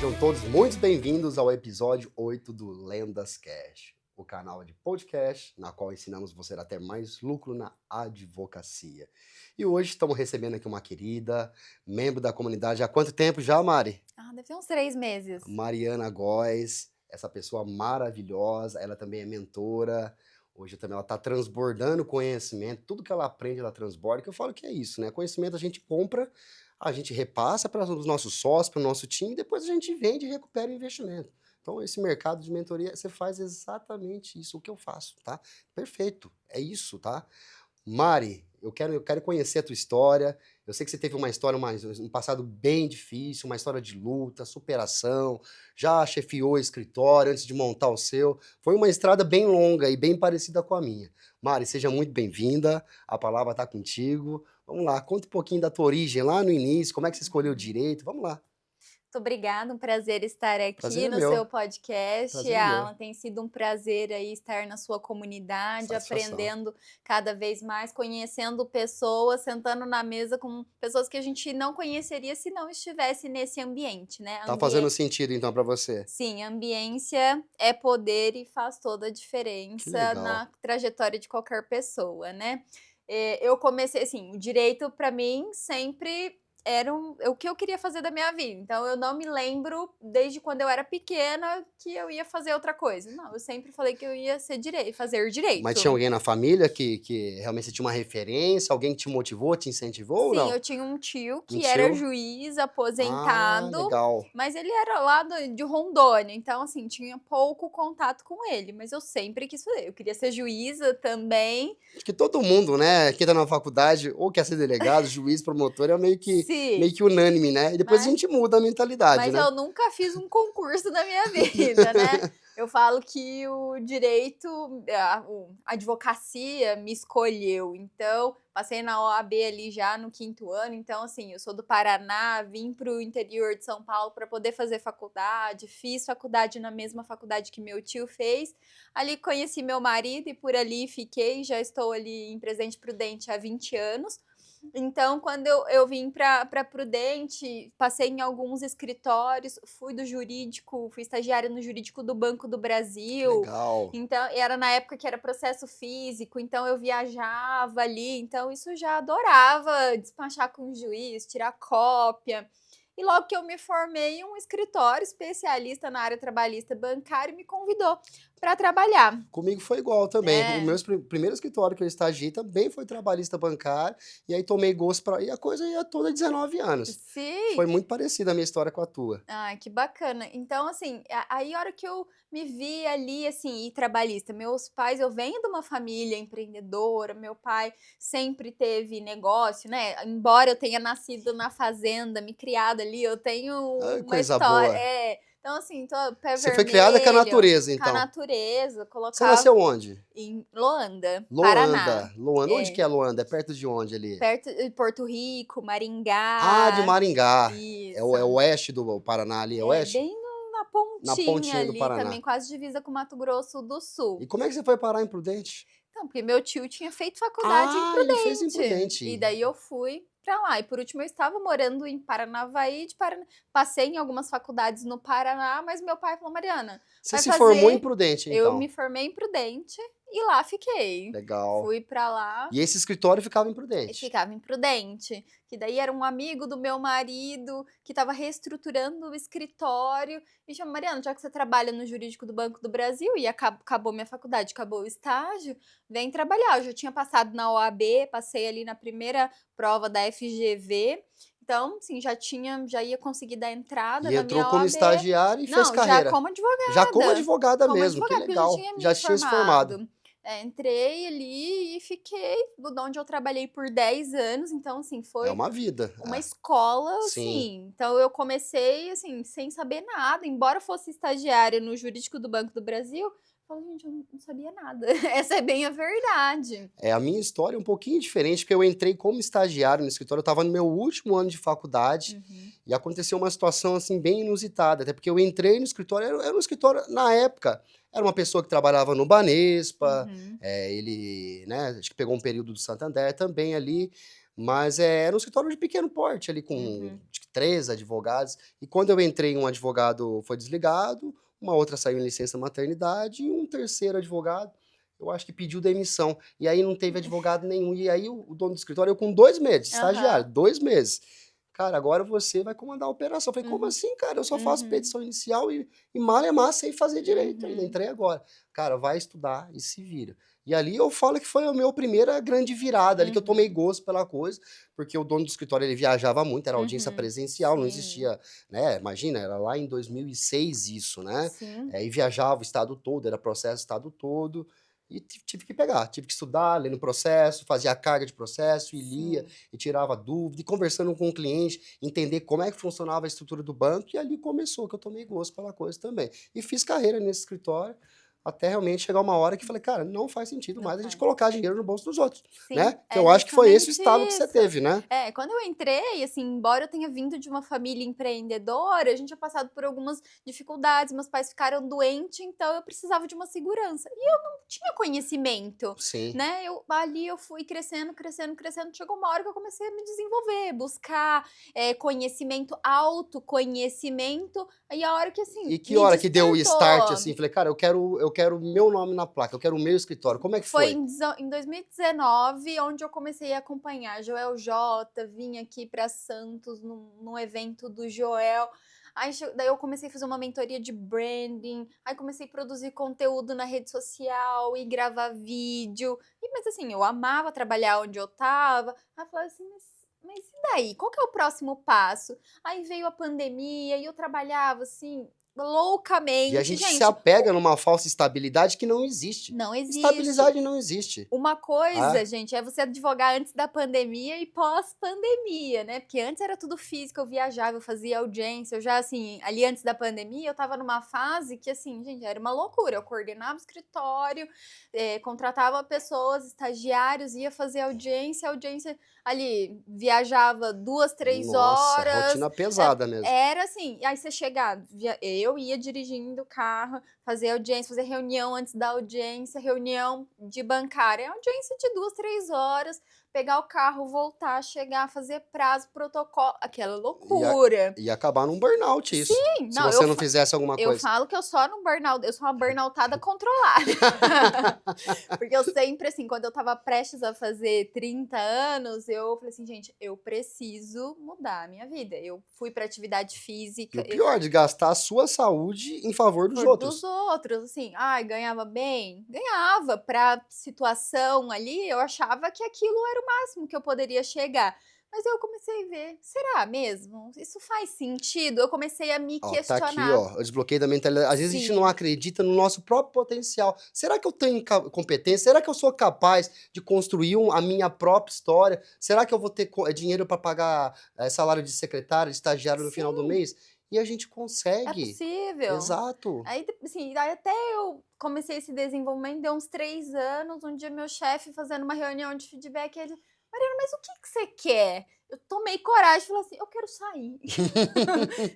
Sejam todos muito bem-vindos ao episódio 8 do Lendas Cash, o canal de podcast na qual ensinamos você a ter mais lucro na advocacia. E hoje estamos recebendo aqui uma querida, membro da comunidade há quanto tempo já, Mari? Deve ter uns 3 meses. Mariana Góes, essa pessoa maravilhosa, ela também é mentora. Hoje também ela está transbordando conhecimento, tudo que ela aprende ela transborda, que eu falo que é isso, né? Conhecimento a gente compra, a gente repassa para os nossos sócios, para o nosso time, e depois a gente vende e recupera o investimento. Então, esse mercado de mentoria, você faz exatamente isso, o que eu faço, tá? Perfeito, é isso, tá? Mari, eu quero conhecer a tua história. Eu sei que você teve uma história, um passado bem difícil, uma história de luta, superação, já chefiou escritório antes de montar o seu. Foi uma estrada bem longa e bem parecida com a minha. Mari, seja muito bem-vinda, a palavra está contigo. Vamos lá, conta um pouquinho da tua origem lá no início, como é que você escolheu o direito, vamos lá. Muito obrigada, um prazer estar Prazer aqui é no seu meu, podcast. prazer é meu. Alan, tem sido um prazer aí estar na sua comunidade, Satisfação. aprendendo cada vez mais, conhecendo pessoas, sentando na mesa com pessoas que a gente não conheceria se não estivesse nesse ambiente, né? Tá fazendo sentido então para você? Sim, ambiência é poder e faz toda a Que diferença legal. na trajetória de qualquer pessoa, né? Eu comecei assim, o direito para mim sempre era o que eu queria fazer da minha vida. Então eu não me lembro desde quando eu era pequena que eu ia fazer outra coisa. Não, eu sempre falei que eu ia fazer Mas tinha direito. alguém na família que realmente você tinha uma referência, alguém que te motivou, te incentivou ou Sim, não? eu tinha um tio Um que era tio? juiz Ah, aposentado, legal. mas ele era lá de Rondônia, então, assim, tinha pouco contato com ele, mas eu sempre quis fazer. Eu queria ser juíza também. Acho que todo mundo, né, que tá na faculdade, ou quer ser delegado, juiz, promotor, é meio Sim, que unânime, né? E depois a mas gente muda a mentalidade, Mas né? eu nunca fiz um concurso na minha vida, né. Eu falo que o direito, a advocacia me escolheu, então passei na OAB ali já no 5º ano, então assim, eu sou do Paraná, vim para o interior de São Paulo para poder fazer faculdade, fiz faculdade na mesma faculdade que meu tio fez, ali conheci meu marido e por ali fiquei, já estou ali em Presidente Prudente há 20 anos. Então, quando eu vim para Prudente, passei em alguns escritórios, fui do jurídico, fui estagiária no jurídico do Banco do Que Brasil. legal. Então, era na época que era processo físico, então eu viajava ali, então isso já adorava despachar com o juiz, tirar cópia. E logo que eu me formei, um escritório especialista na área trabalhista bancária me convidou para trabalhar. Comigo foi igual também. O É, meu primeiro escritório que eu estagiei também foi trabalhista bancário, e aí tomei gosto para. E a coisa ia toda 19 anos. sim. Foi muito parecida a minha história com a tua. Ai, que bacana. Então, assim, aí a hora que eu me vi ali, assim, e trabalhista, meus pais, eu venho de uma família empreendedora, meu pai sempre teve negócio, né? Embora eu tenha nascido na fazenda, me criado ali, eu tenho Ah, uma coisa história. boa. Então, assim, tô pé Você foi criada com a vermelho, natureza, com a então. natureza, Você colocava nasceu onde? em Loanda, Paraná. Loanda. Loanda. Onde que É, é Loanda? É perto de onde ali? perto de Porto Rico, Ah, de Maringá. Maringá. É o Isso. oeste do Paraná ali, é É, oeste? bem na Na pontinha pontinha do ali Paraná. também, quase divisa com Mato Grosso do E Sul. como é que você foi parar em Prudente? Então, porque meu tio tinha feito faculdade em Ah, ele fez em Prudente, e Prudente. daí eu fui pra lá. E por último eu estava morando em Paranavaí, passei em algumas faculdades no Paraná, mas meu pai falou: "Mariana, Você vai se formou em fazer". Prudente, Eu então. me formei em Prudente e lá fiquei. Legal. Fui pra lá. E esse escritório ficava em E Prudente. ficava imprudente, que daí era um amigo do meu marido que estava reestruturando o escritório e chamou: "Mariana, já que você trabalha no jurídico do Banco do Brasil e acabou minha faculdade, acabou o estágio, vem trabalhar". Eu já tinha passado na OAB, passei ali na primeira prova da FGV, então, assim, já ia conseguir dar entrada E na entrou minha como OAB. estagiária e fez Não, já carreira. como Já como advogada. advogada Como mesmo, que advogada, porque eu já legal. tinha Já me tinha se formado. formado. Entrei ali e fiquei, de onde eu trabalhei por 10 anos, então assim, É foi uma vida. uma É. escola, Sim. assim. Então eu comecei, assim, sem saber nada, embora eu fosse estagiária no jurídico do Banco do Brasil, eu falei: "Gente, eu não sabia nada". Essa é bem a verdade. É, a minha história é um pouquinho diferente, porque eu entrei como estagiário no escritório, eu estava no meu último ano de faculdade, Uhum, e aconteceu uma situação, assim, bem inusitada, até porque eu entrei no escritório, era um escritório, na época, era uma pessoa que trabalhava no Banespa, uhum. ele, né, acho que pegou um período do Santander também ali, Mas era um escritório de pequeno porte, ali com Uhum. acho que 3 advogados. E quando eu entrei, um advogado foi desligado, uma outra saiu em licença maternidade e um terceiro advogado, eu acho que pediu demissão. E aí não teve advogado nenhum. E aí o dono do escritório, eu com 2 meses, de estagiário, Aham. 2 meses. Cara, agora você vai comandar a operação. Eu falei, como Uhum. assim, cara? Eu só faço Uhum. petição inicial e malha sei fazer direito ainda. Uhum. Entrei agora. Cara, vai estudar e se vira. E ali eu falo que foi a minha primeira grande virada ali, que eu tomei Uhum. gosto pela coisa, porque o dono do escritório ele viajava muito, era audiência Uhum. presencial, não Sim. existia, né? Imagina, era lá em 2006 isso, né? Sim. E viajava o estado todo, era processo o estado todo. E tive que pegar, tive que estudar, lendo processo, fazia a carga de processo e lia Sim. e tirava dúvida, e conversando com o cliente, entender como é que funcionava a estrutura do banco, e ali começou, que eu tomei gosto pela coisa também. E fiz carreira nesse escritório, até realmente chegar uma hora que falei, cara, não faz sentido Não mais a gente faz. colocar dinheiro no bolso dos outros, Sim, né? Que é eu acho que foi esse o justamente estalo que você isso. teve, né? É, quando eu entrei, assim, embora eu tenha vindo de uma família empreendedora, a gente tinha passado por algumas dificuldades, meus pais ficaram doentes, então eu precisava de uma segurança. E eu não tinha conhecimento, Sim. né? Ali eu fui crescendo, crescendo, crescendo. Chegou uma hora que eu comecei a me desenvolver, buscar conhecimento, autoconhecimento. E a hora que, E assim, que me hora que deu o start, despertou. assim? Falei, cara, eu quero o meu nome na placa, eu quero o meu escritório. Como é que Foi foi? em 2019 onde eu comecei a acompanhar Joel J, vim aqui para Santos num evento do Joel. Daí eu comecei a fazer uma mentoria de branding, aí comecei a produzir conteúdo na rede social e gravar vídeo. Mas assim, eu amava trabalhar onde eu estava. Aí eu falei assim, mas e daí? Qual que é o próximo passo? Aí veio a pandemia e eu trabalhava assim E a loucamente. gente se Gente, apega numa falsa estabilidade que não existe. não existe. Estabilidade não existe. Uma coisa, Ah, gente, é você advogar antes da pandemia e pós-pandemia, né? Porque antes era tudo físico, eu viajava, eu fazia audiência, eu já, assim, ali antes da pandemia, eu tava numa fase que, assim, gente, era uma loucura. Eu coordenava o escritório, contratava pessoas, estagiários, ia fazer audiência, audiência ali, viajava 2, 3 nossa, horas. rotina pesada mesmo. Era assim, aí você chegava, eu ia dirigindo o carro, fazer audiência, fazer reunião antes da audiência, reunião de bancária, audiência de 2, 3 horas, pegar o carro, voltar, chegar, fazer prazo, protocolo, aquela Ia, loucura. ia acabar num burnout isso, Sim, se não, você não fizesse alguma eu coisa. falo que eu só no burnout, eu sou uma burnoutada controlada. Porque eu sempre, assim, quando eu estava prestes a fazer 30 anos, eu falei assim, gente, eu preciso mudar a minha vida. Eu fui para atividade E física, o pior, de gastar a sua saúde em favor dos por dos outros. outros, assim, ai, ganhava bem? Ganhava. Pra situação ali, eu achava que aquilo era o máximo que eu poderia chegar. Mas eu comecei a ver, será mesmo? Isso faz sentido? Eu comecei a me Ó, tá aqui, questionar. ó, o desbloqueio da mentalidade. Às vezes a gente não Sim, acredita no nosso próprio potencial. Será que eu tenho competência? Será que eu sou capaz de construir a minha própria história? Será que eu vou ter dinheiro para pagar salário de secretário, de estagiário no final do sim, mês? E a gente é consegue. possível. Exato. Aí, assim, aí até eu comecei esse desenvolvimento, deu uns 3 anos, um dia meu chefe fazendo uma reunião de feedback, ele: "Mariana, mas o que que você quer?" Eu tomei coragem e falei assim: "Eu quero sair.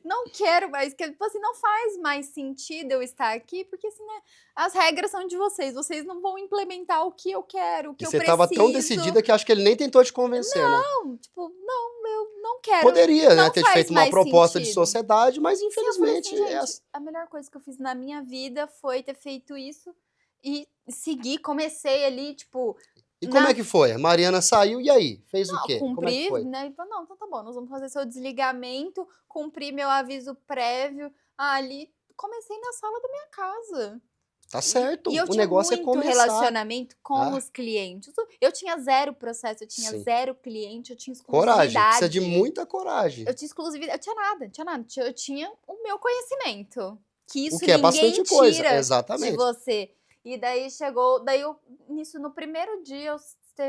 Não quero mais", que tipo assim, não faz mais sentido eu estar aqui, porque assim, né, as regras são de vocês não vão implementar o que eu quero, o E que eu você estava tão preciso. decidida que acho que ele nem tentou te convencer, né? Não, tipo, não, eu não quero, Poderia, né, não ter te faz feito uma mais proposta de sentido. sociedade, mas Sim, eu falei infelizmente assim: "Gente, a melhor coisa que eu fiz na minha vida foi ter feito isso e seguir". Comecei ali, tipo, E como é na que foi? A Mariana saiu, e aí? Fez o não, quê? Como é que cumpri, foi? né, ele falou: "Não, então tá bom, nós vamos fazer seu desligamento", cumpri meu aviso prévio, ali comecei na sala da minha casa. Tá E certo, eu o tinha negócio é muito começar. relacionamento com Ah, os clientes. Eu tinha zero processo, eu tinha sim. zero cliente, eu tinha Coragem, precisa de exclusividade. muita coragem. Eu tinha exclusividade, eu tinha nada, tinha nada. Eu tinha o meu conhecimento, que O isso que é ninguém bastante coisa, tira de exatamente. você. E daí chegou, daí eu, nisso, no primeiro dia, eu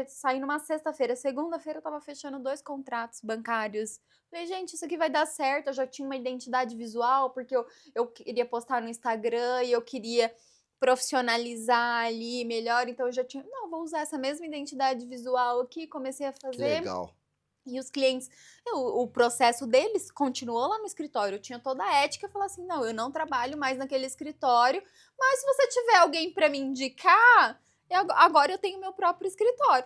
saí numa sexta-feira. Segunda-feira eu estava fechando 2 contratos bancários. Falei, gente, isso aqui vai dar certo. Eu já tinha uma identidade visual, porque eu queria postar no Instagram e eu queria profissionalizar ali melhor. Então eu já tinha, não, vou usar essa mesma identidade visual aqui. Comecei a Que fazer. legal. E os clientes, o processo deles continuou lá no escritório, eu tinha toda a ética, eu falei assim: "Não, eu não trabalho mais naquele escritório, mas se você tiver alguém para me indicar, E agora eu tenho meu próprio escritório.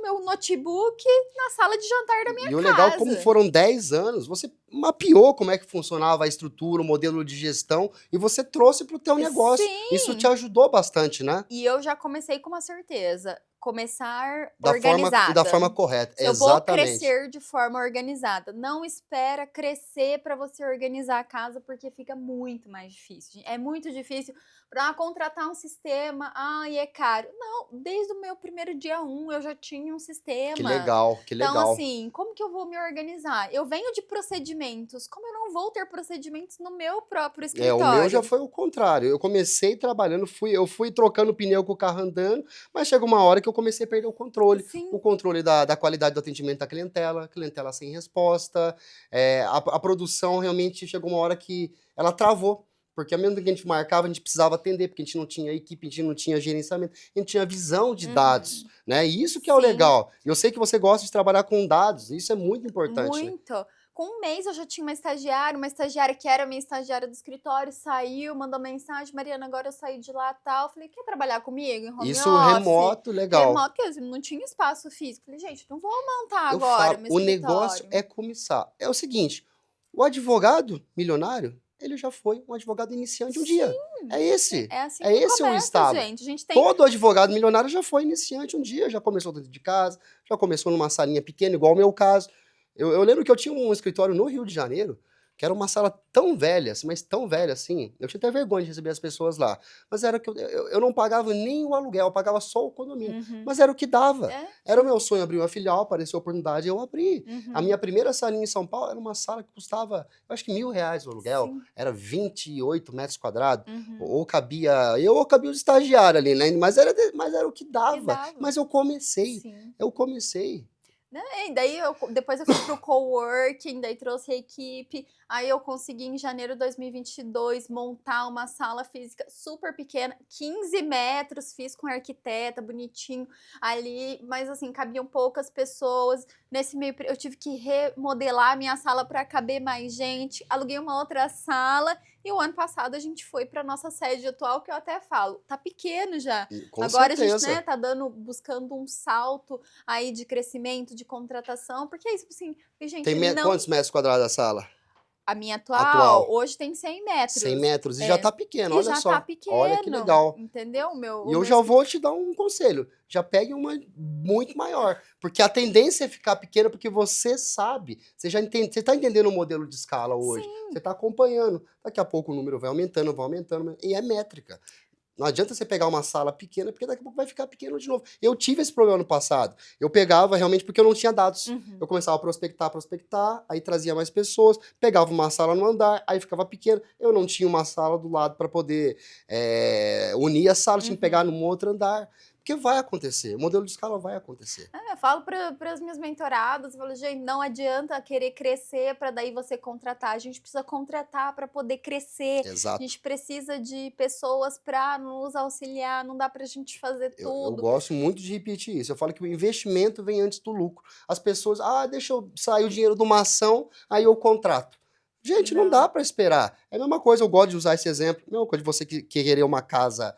Meu notebook na sala de jantar da minha E o legal, como casa. foram 10 anos, você mapeou como é que funcionava a estrutura, o modelo de gestão, e você trouxe para o teu negócio. Isso te Sim! ajudou bastante, né? E eu já comecei com uma certeza, começar Da organizada. forma correta, Eu vou exatamente. crescer de forma organizada. Não espera crescer para você organizar a casa, porque fica muito mais difícil. É muito difícil para contratar um sistema. Ai, é caro. Não, desde o meu primeiro dia 1 eu já tinha um Que sistema. legal, que Então, legal. assim, como que eu vou me organizar? Eu venho de procedimentos. Como eu não vou ter procedimentos no meu próprio O meu já escritório? foi o contrário. Eu comecei trabalhando, eu fui trocando pneu com o carro andando, mas chega uma hora que eu comecei a perder o Sim. controle da qualidade do atendimento da clientela sem resposta. A produção realmente chegou uma hora que ela travou. Porque ao mesmo tempo que a gente marcava, a gente precisava atender, porque a gente não tinha equipe, a gente não tinha gerenciamento, a gente tinha visão de dados, Uhum. né? E isso que é o Sim. legal. E eu sei que você gosta de trabalhar com dados, isso é muito importante, né? Muito. Com um mês eu já tinha uma estagiária que era minha estagiária do escritório, saiu, mandou mensagem: "Mariana, agora eu saí de lá, tal". Eu falei: "Quer trabalhar comigo em home Isso office?". remoto, legal. Remoto, quer dizer, não tinha espaço físico. Falei: "Gente, não vou montar Eu agora falo, meu o negócio escritório". é começar. É o seguinte, o advogado milionário, ele já foi um advogado iniciante um dia. Sim, É esse. é assim É que esse o começa, estado. gente. A gente tem Todo advogado milionário já foi iniciante um dia, já começou dentro de casa, já começou numa salinha pequena, igual o meu caso. Eu lembro que eu tinha um escritório no Rio de Janeiro, que era uma sala tão velha, assim, mas tão velha assim, eu tinha até vergonha de receber as pessoas lá. Mas era que eu não pagava nem o aluguel, eu pagava só o condomínio. Uhum. Mas era o que dava. É, Era o meu sonho abrir uma filial, apareceu a oportunidade, eu abri. A uhum. minha primeira salinha em São Paulo era uma sala que custava, eu acho que R$ 1.000 o aluguel, Sim. era 28 metros quadrados, Uhum. ou cabia eu ou cabia o estagiário ali, né? Mas era o que Que dava. dava. Mas Sim. eu comecei. Né, e daí depois eu fui para o coworking, daí trouxe a equipe, aí eu consegui em janeiro de 2022 montar uma sala física super pequena, 15 metros, fiz com arquiteta, bonitinho ali, mas assim, cabiam poucas pessoas. Nesse meio eu tive que remodelar a minha sala para caber mais gente, aluguei uma outra sala e o ano passado a gente foi para nossa sede atual, que eu até falo, tá pequeno já. Com Agora a gente, né, certeza. tá buscando um salto aí de crescimento, de contratação, porque é isso, assim, Tem gente, não. quantos metros quadrados a sala A minha atual? atual, hoje tem 100 100 metros. metros e já É. tá pequeno, E olha já tá só. Olha que pequeno, legal. entendeu? E O eu meu já vou escritório. te dar um conselho, já pegue uma muito maior, porque a tendência é ficar pequena, porque você sabe, você já entende, você está entendendo o modelo de escala hoje, você Sim. está acompanhando, daqui a pouco o número vai aumentando, e é métrica. Não adianta você pegar uma sala pequena, porque daqui a pouco vai ficar pequeno de novo. Eu tive esse problema no passado. Eu pegava realmente porque eu não tinha dados. Uhum. Eu começava a prospectar, aí trazia mais pessoas, pegava uma sala no andar, aí ficava pequeno. Eu não tinha uma sala do lado para poder unir as salas, tinha que pegar Uhum. num outro andar. Porque vai acontecer, o modelo de escala vai acontecer. Eu falo para as minhas mentoradas, eu falo: "Gente, não adianta querer crescer para daí você contratar, a gente precisa contratar para poder crescer, a Exato. gente precisa de pessoas para nos auxiliar, não dá para a gente fazer Eu tudo". gosto muito de repetir isso. Eu falo que o investimento vem antes do lucro. As pessoas, deixa eu sair o dinheiro de uma ação, aí eu contrato. Gente, não dá Não. para esperar. É a mesma coisa, eu gosto de usar esse exemplo. A mesma coisa de você querer uma casa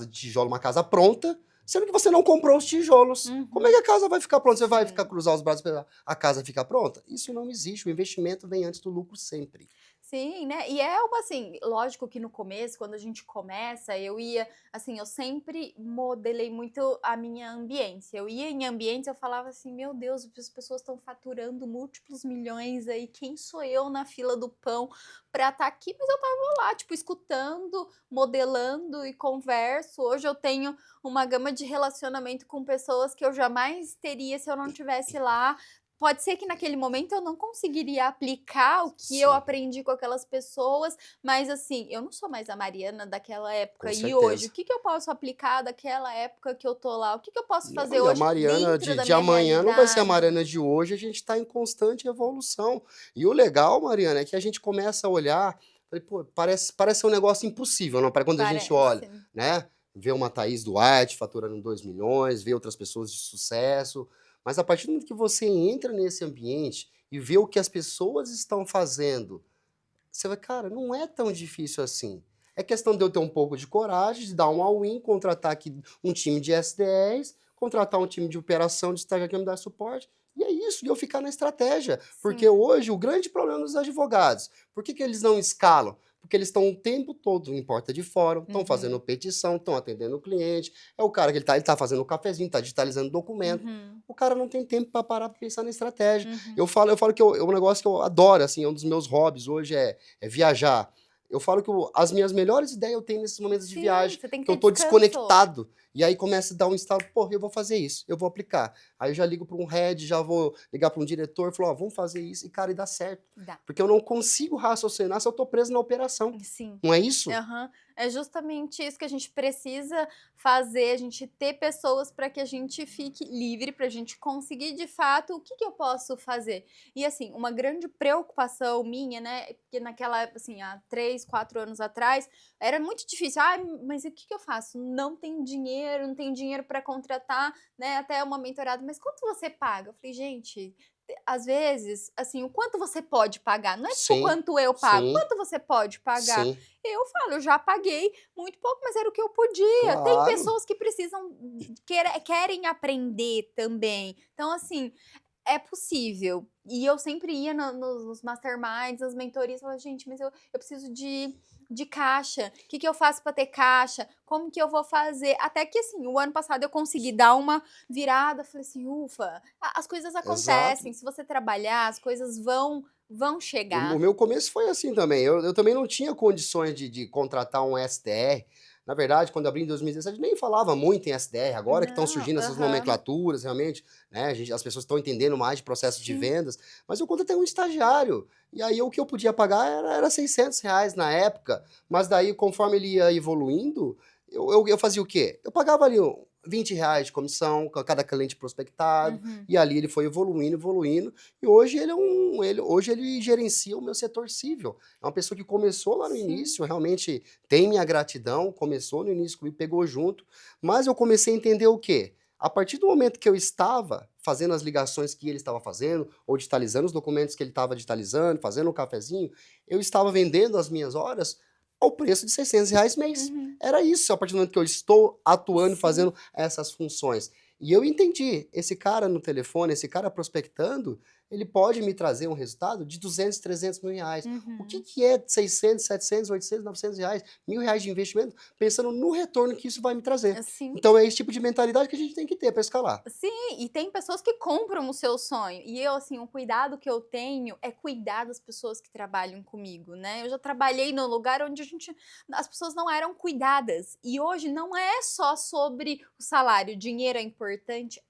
de tijolo, uma casa pronta, sendo que você não comprou os tijolos. Como é que Uhum. a casa vai ficar pronta? Você vai ficar Sim. cruzar os braços e esperar a casa ficar pronta? Isso não existe. O investimento vem antes do lucro sempre. Sim, né, e é uma assim, lógico que no começo, quando a gente começa, eu ia assim, eu sempre modelei muito a minha ambiência. Eu ia em ambientes, eu falava assim: "Meu Deus, as pessoas estão faturando múltiplos milhões aí, quem sou eu na fila do pão pra estar aqui?". Mas eu estava lá, tipo, escutando, modelando e converso. Hoje eu tenho uma gama de relacionamento com pessoas que eu jamais teria se eu não estivesse lá. Pode ser que naquele momento eu não conseguiria aplicar o que eu Sim, aprendi com aquelas pessoas, mas assim, eu não sou mais a Mariana daquela com época e hoje, o certeza. que que eu posso aplicar daquela época que eu tô lá? O que que eu posso Não, fazer e a hoje Mariana dentro da de minha amanhã não vai ser a realidade? Mariana de hoje, a gente está em constante evolução. E o legal, Mariana, é que a gente começa a olhar, falei, pô, parece ser um negócio impossível, não? Para quando a gente olha, Parece. né? Vê uma Thaís Duarte faturando 2 milhões, vê outras pessoas de sucesso, mas a partir do momento que você entra nesse ambiente e vê o que as pessoas estão fazendo, você vai, cara, não é tão difícil assim. É questão de eu ter um pouco de coragem, de dar um all-in, contratar aqui um time de SDRs, contratar um time de operação, de estagiário que me dá suporte, e é isso, e eu ficar na estratégia. Porque Sim. hoje o grande problema dos advogados, por que eles não escalam? Porque eles estão o tempo todo em porta de fórum, estão fazendo Uhum. petição, estão atendendo o cliente. É o cara que ele tá fazendo o cafezinho, tá digitalizando documento. Uhum. O cara não tem tempo para parar para pensar na estratégia. Uhum. Eu falo que é um negócio que eu adoro, assim, é um dos meus hobbies hoje é viajar. Eu falo que as minhas melhores ideias eu tenho nesses momentos de Sim, viagem, você tem que que eu ter tô descanso. desconectado. E aí começa a dar um estalo, pô, eu vou fazer isso, eu vou aplicar. Aí eu já ligo para um head, já vou ligar para um diretor, falo, ó, vamos fazer isso, e cara, e dá certo. Dá. Porque eu não consigo raciocinar se eu tô preso na operação. Sim. Não é isso? Aham. É justamente isso que a gente precisa fazer, a gente ter pessoas para que a gente fique livre, para a gente conseguir de fato o que que eu posso fazer. E assim, uma grande preocupação minha, né, porque naquela época, assim, há 3, 4 anos atrás, era muito difícil. "Ai, mas o que que eu faço? Não tenho dinheiro, não tenho dinheiro para contratar, né, até uma mentorada, mas quanto você paga?" Eu falei: "Gente, às vezes, assim, o quanto você pode pagar, não é tipo Sim, quanto eu pago, sim, quanto você pode pagar?" sim, Eu falo, eu já paguei muito pouco, mas era o que eu podia. Tem claro. pessoas que precisam, querem aprender também. Então, assim, é possível. E eu sempre ia nos masterminds, nas mentorias, falava, gente, mas eu preciso de caixa. O que, que eu faço para ter caixa? Como que eu vou fazer? Até que, assim, o ano passado eu consegui dar uma virada. Falei assim, ufa, as coisas Exato. acontecem. Se você trabalhar, as coisas vão O chegar. meu começo foi assim também. Eu também não tinha condições de contratar um SDR. Na verdade, quando eu abri em 2017, nem falava muito em SDR. Agora que estão Não, surgindo essas aham. nomenclaturas, realmente, né? As pessoas estão entendendo mais de processo de Sim. vendas. Mas eu contratei um estagiário. E aí o que eu podia pagar era R$ 600 na época. Mas daí, conforme ele ia evoluindo, eu fazia o quê? Eu pagava ali R$ 20 de comissão, com cada cliente prospectado. Uhum. E ali ele foi evoluindo, evoluindo. E hoje hoje ele gerencia o meu setor civil. É uma pessoa que começou lá no Sim. início, realmente tem minha gratidão, começou no início comigo, pegou junto, mas eu comecei a entender o quê? A partir do momento que eu estava fazendo as ligações que ele estava fazendo, ou digitalizando os documentos que ele estava digitalizando, fazendo um cafezinho, eu estava vendendo as minhas horas ao preço de R$ 600 mês. Uhum. Era isso, a partir do momento que eu estou atuando, Sim. fazendo essas funções. E eu entendi, esse cara no telefone, esse cara prospectando, ele pode me trazer um resultado de 200, R$ 300 mil. O que Uhum. que é 600, 700, 800, R$ 900, R$ 1.000 de investimento, pensando no retorno que isso vai me trazer. Sim. Então é esse tipo de mentalidade que a gente tem que ter para escalar. Sim, e tem pessoas que compram o seu sonho. E eu, assim, o cuidado que eu tenho é cuidar das pessoas que trabalham comigo, né? Eu já trabalhei num lugar onde as pessoas não eram cuidadas. E hoje não é só sobre o salário. Dinheiro é importante,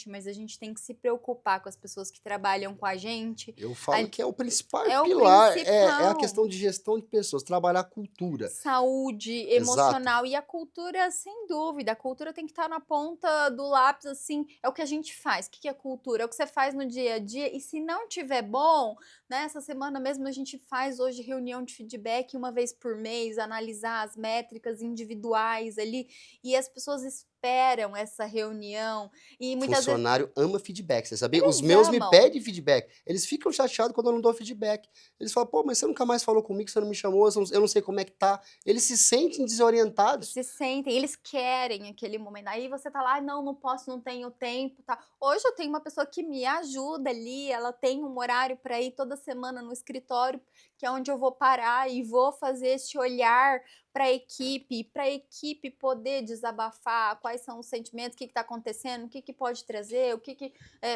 mas a gente tem que se preocupar com as pessoas que trabalham com a gente. Eu falo Ali- que é o principal É o pilar, é a principal. questão de gestão de pessoas, trabalhar a cultura. Saúde Exato. emocional e a cultura, sem dúvida, a cultura tem que estar na ponta do lápis, assim, é o que a gente faz. O que que é cultura? É o que você faz no dia a dia e se não tiver bom, né, essa semana mesmo a gente faz hoje reunião de feedback uma vez por mês, analisar as métricas individuais ali, e as pessoas esperam essa reunião e muitas vezes Funcionário ama feedback, você sabia? Os eles meus me amam. pedem feedback. Eles ficam chateados quando eu não dou feedback. Eles falam, pô, mas você nunca mais falou comigo, você não me chamou, eu não sei como é que tá. Eles se sentem desorientados. Se sentem, eles querem aquele momento. Aí você tá lá: "Ai, não, não posso, não tenho tempo", tá. Hoje eu tenho uma pessoa que me ajuda ali, ela tem um horário para ir toda semana no escritório, que é onde eu vou parar e vou fazer esse olhar para a equipe poder desabafar, quais são os sentimentos, o que está acontecendo, o que que pode trazer, o que que,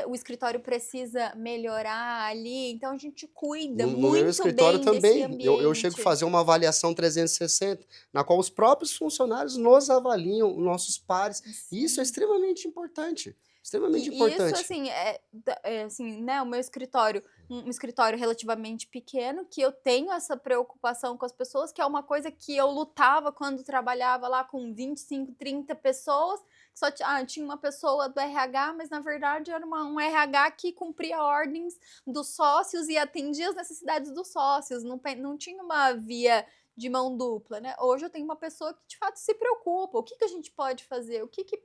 o escritório precisa melhorar ali. Então a gente cuida No meu muito escritório bem desse também, eu chego a ambiente. fazer uma avaliação 360, na qual os próprios funcionários nos avaliam, nossos pares. E isso é Sim. extremamente importante. Extremamente E isso, importante. assim, assim, né, o meu escritório, um escritório relativamente pequeno, que eu tenho essa preocupação com as pessoas, que é uma coisa que eu lutava quando trabalhava lá com 25, 30 pessoas, que só tinha uma pessoa do RH, mas na verdade era um RH que cumpria ordens dos sócios e atendia as necessidades dos sócios, não tinha uma via de mão dupla, né. Hoje eu tenho uma pessoa que de fato se preocupa, o que que a gente pode fazer, o que que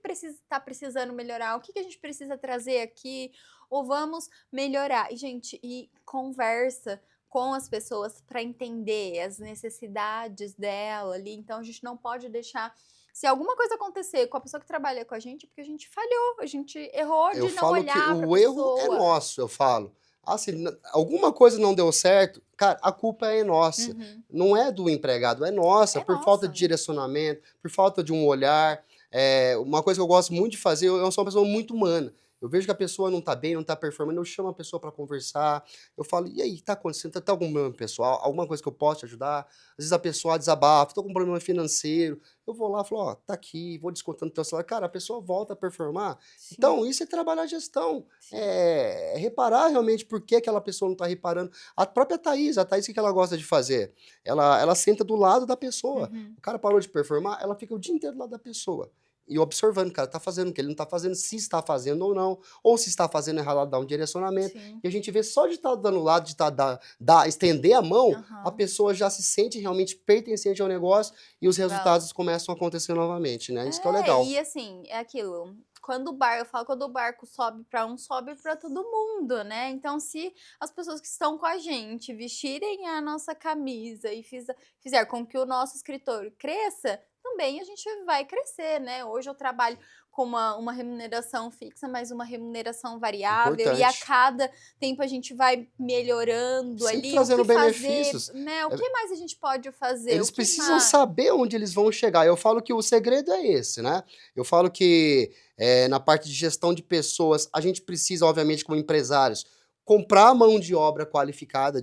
tá precisando melhorar, o que que a gente precisa trazer aqui, ou vamos melhorar. E gente, conversa com as pessoas para entender as necessidades dela ali. Então a gente não pode deixar. Se alguma coisa acontecer com a pessoa que trabalha com a gente, é porque a gente falhou, a gente errou Eu de não falo que olhar para a o erro é pessoa. nosso, eu falo. Assim, alguma coisa não deu certo, cara, a culpa é nossa. Uhum. Não é do empregado, é nossa, É por falta de nossa. direcionamento, por falta de um olhar. Uma coisa que eu gosto muito de fazer, eu sou uma pessoa muito humana. Eu vejo que a pessoa não tá bem, não tá performando, eu chamo a pessoa para conversar. Eu falo, e aí, tá acontecendo? Tá algum problema pessoal? Alguma coisa que eu posso te ajudar? Às vezes a pessoa desabafa, tô com um problema financeiro. Eu vou lá e falo, ó, tá aqui, vou descontando o teu salário. Cara, a pessoa volta a performar. Então, Sim, isso é trabalhar a gestão. sim. É reparar realmente por que aquela pessoa não está reparando. A própria Thaís, o que ela gosta de fazer? Ela senta do lado da pessoa. Uhum. O cara parou de performar, ela fica o dia inteiro do lado da pessoa. E observando, cara, tá fazendo o que ele não tá fazendo, se está fazendo ou não, ou se está fazendo errado, ela dá um direcionamento. Sim. E a gente vê só de estar dando lado, de estender a mão, a Aham. pessoa já se sente realmente pertencente ao negócio e os Ela resultados começam a acontecer novamente, né? Isso que é o legal. e assim, é aquilo, eu falo quando o barco sobe para um, sobe para todo mundo, né. Então se as pessoas que estão com a gente vestirem a nossa camisa e fizer com que o nosso escritório cresça, também a gente vai crescer, né. Hoje eu trabalho com uma remuneração fixa, mas uma remuneração variável e a Importante. cada tempo a gente vai melhorando Sempre ali, o que trazendo fazer, benefícios. né, o que mais a gente pode fazer, o Eles que precisam mais. saber onde eles vão chegar. Eu falo que o segredo é esse, né? Eu falo que na parte de gestão de pessoas, a gente precisa, obviamente, como empresários, comprar mão de obra qualificada Sim.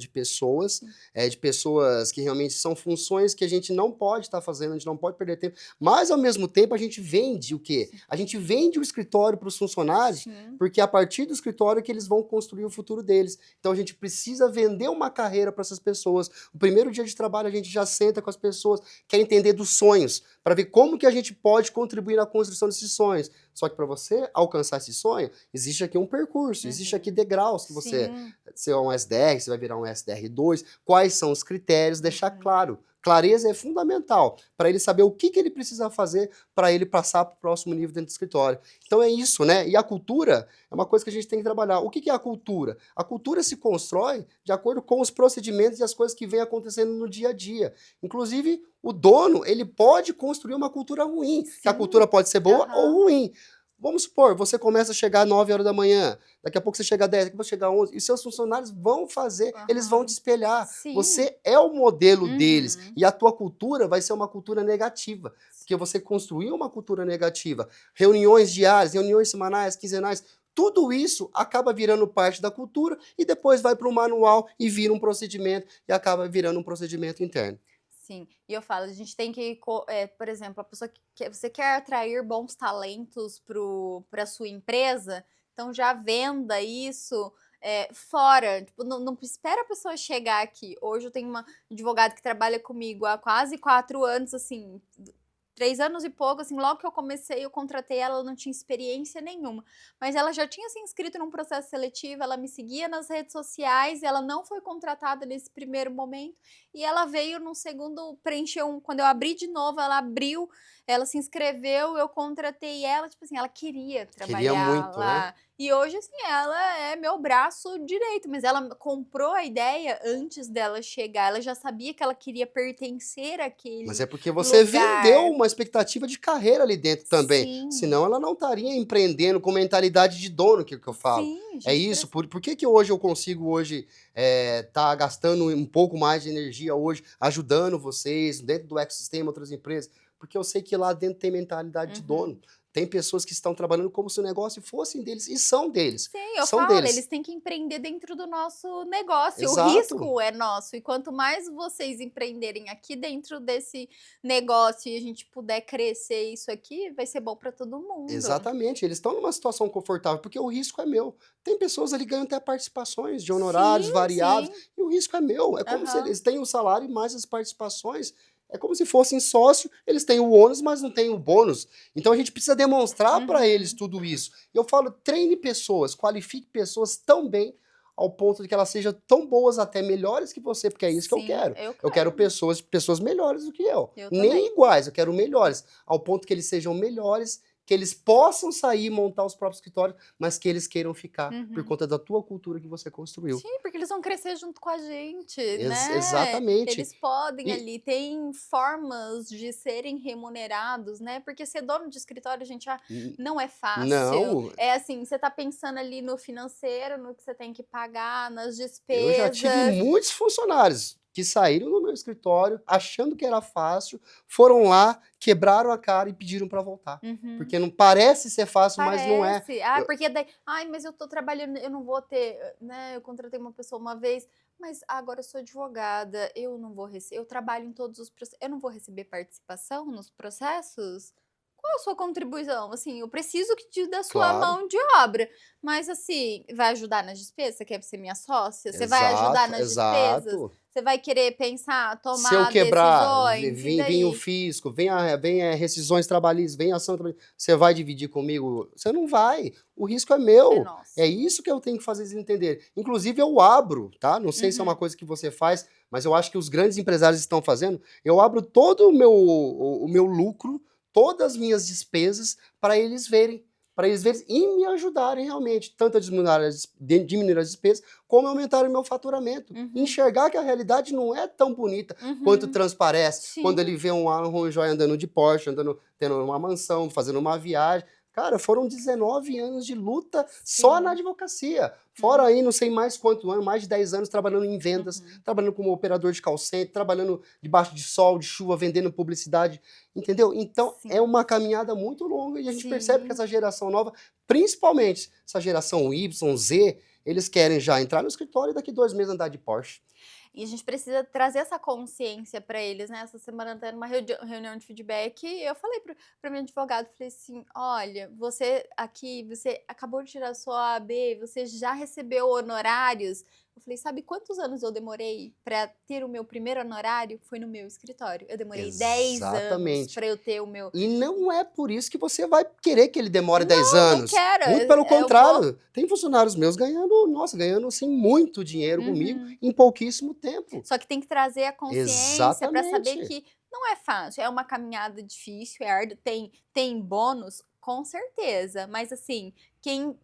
de pessoas que realmente são funções que a gente não pode estar fazendo, a gente não pode perder tempo, mas ao mesmo tempo a gente vende o quê? Sim. A gente vende o escritório para os funcionários, Sim. porque é a partir do escritório que eles vão construir o futuro deles. Então a gente precisa vender uma carreira para essas pessoas. O primeiro dia de trabalho a gente já senta com as pessoas, quer entender dos sonhos, para ver como que a gente pode contribuir na construção desses sonhos. Só que para você alcançar esse sonho, existe aqui um percurso, existe aqui Uhum. degraus que Sim. você é um SDR, você vai virar um SDR2, quais são os critérios, deixar Uhum. claro. Clareza é fundamental para ele saber o que ele precisa fazer para ele passar para o próximo nível dentro do escritório. Então é isso, né? E a cultura é uma coisa que a gente tem que trabalhar. O que é a cultura? A cultura se constrói de acordo com os procedimentos e as coisas que vêm acontecendo no dia a dia. Inclusive, o dono, ele pode construir uma cultura ruim, que a cultura Sim. pode ser boa ou Aham. ruim. Vamos supor, você começa a chegar às 9 horas da manhã, daqui a pouco você chega às 10, daqui a pouco você chega às 11, e seus funcionários vão fazer, eles vão te Aham. espelhar. Sim. Você é o modelo deles, Uhum. e a tua cultura vai ser uma cultura negativa, porque você construiu uma cultura negativa. Reuniões diárias, reuniões semanais, quinzenais, tudo isso acaba virando parte da cultura e depois vai para o manual e vira um procedimento e acaba virando um procedimento interno. Sim. E eu falo, a gente tem que por exemplo, a pessoa você quer atrair bons talentos para a sua empresa, então já venda isso, fora, tipo, não espera a pessoa chegar aqui. Hoje eu tenho uma advogada que trabalha comigo há quase 4 anos, assim, 3 anos e pouco, assim, logo que eu comecei, eu contratei ela, ela não tinha experiência nenhuma. Mas ela já tinha se inscrito num processo seletivo, ela me seguia nas redes sociais, ela não foi contratada nesse primeiro momento, e ela veio num segundo, preencheu quando eu abri de novo, ela abriu, ela se inscreveu, eu contratei ela, tipo assim, ela queria Queria trabalhar muito, né? lá. E hoje, assim, ela é meu braço direito, mas ela comprou a ideia antes dela chegar, ela já sabia que ela queria pertencer Mas àquele é porque você vendeu lugar. uma expectativa de carreira ali dentro também. Sim, Senão ela não estaria empreendendo com mentalidade de dono, que é o que eu falo. sim, a É gente isso. Por que hoje eu consigo hoje tá gastando um pouco mais de energia hoje, ajudando vocês dentro do ecossistema, outras empresas? Porque eu sei que lá dentro tem mentalidade de uhum. dono. Tem pessoas que estão trabalhando como se o negócio fossem deles, e são deles. Sim, eu São falo, deles. eles têm que empreender dentro do nosso negócio, o Exato. risco é nosso, e quanto mais vocês empreenderem aqui dentro desse negócio e a gente puder crescer isso aqui, vai ser bom para todo mundo. Exatamente, eles estão numa situação confortável, porque o risco é meu. Tem pessoas ali que ganham até participações de honorários Sim, variáveis, sim, e o risco é meu. É como se aham, eles têm o salário e mais as participações. É como se fossem sócio, eles têm o ônus, mas não têm o bônus. Então a gente precisa demonstrar para eles uhum, tudo isso. E eu falo, treine pessoas, qualifique pessoas tão bem ao ponto de que elas sejam tão boas, até melhores que você, porque é isso que eu sim, quero. eu Eu quero quero, pessoas melhores do que eu. eu Nem também. iguais, eu quero melhores. Ao ponto que eles sejam melhores que eles possam sair e montar os próprios escritórios, mas que eles queiram ficar por Uhum. conta da tua cultura que você construiu. Sim, porque eles vão crescer junto com a gente, né? Exatamente. Eles podem E ali, tem formas de serem remunerados, né? Porque ser dono de escritório, gente, n- não é fácil. não, É assim, você tá pensando ali no financeiro, no que você tem que pagar, nas eu já tive despesas. muitos funcionários que saíram do meu escritório achando que era fácil, foram lá, quebraram a cara e pediram para voltar. Uhum. Porque não parece ser fácil, mas não é. Parece. Porque daí, ai, mas eu tô trabalhando, eu não vou ter, né? Eu contratei uma pessoa uma vez, mas agora eu sou advogada, eu não vou receber, eu trabalho em todos os processos, eu não vou receber participação nos processos? Qual a sua contribuição? Assim, eu preciso da sua Claro. mão de obra, mas assim, vai ajudar nas despesas? Você quer ser minha sócia? Você vai ajudar Exato, nas despesas? exato. Você vai querer pensar, Se eu tomar quebrar, decisões? E vem o daí? fisco, vem rescisões trabalhistas, vem ação trabalhista, você vai dividir comigo? Você não vai. O risco é É meu. É nosso. isso que eu tenho que fazer eles entenderem. Inclusive, eu abro, tá? Não sei se é uma Uhum. coisa que você faz, mas eu acho que os grandes empresários estão fazendo. Eu abro todo o meu lucro, todas as minhas despesas, para eles verem. Para eles verem e me ajudarem realmente, tanto a diminuir as despesas, como aumentar o meu faturamento. Uhum. Enxergar que a realidade não é tão bonita quanto Uhum. transparece quando Sim. ele vê um Aaron Joy andando de Porsche, tendo uma mansão, fazendo uma viagem. Cara, foram 19 anos de luta só na Sim. advocacia. Fora aí, não sei mais quanto ano, mais de 10 anos trabalhando em vendas, Uhum. trabalhando como operador de call center, trabalhando debaixo de sol, de chuva, vendendo publicidade, entendeu? Então, é Sim. uma caminhada muito longa e a gente percebe que Sim. essa geração nova, principalmente essa geração Y, Z, eles querem já entrar no escritório e daqui 2 meses andar de Porsche. E a gente precisa trazer essa consciência para eles, né? Essa semana até numa reunião de feedback, eu falei para minha advogada, falei assim, olha, você aqui, você acabou de tirar sua OAB, você já recebeu honorários? Eu falei, sabe quantos anos eu demorei para ter o meu primeiro honorário? Foi no meu escritório. Eu demorei 10 anos Exatamente. para eu ter o meu. E não é por isso que você vai querer que ele demore 10 Não, não anos. quero. Muito pelo Eu vou. contrário. Tem funcionários meus ganhando, nossa, ganhando assim muito dinheiro comigo Uhum. em pouquíssimo tempo. Só que tem que trazer a consciência para saber Exatamente. que não é fácil, é uma caminhada difícil, é árdua, tem bônus, com certeza, mas assim, quem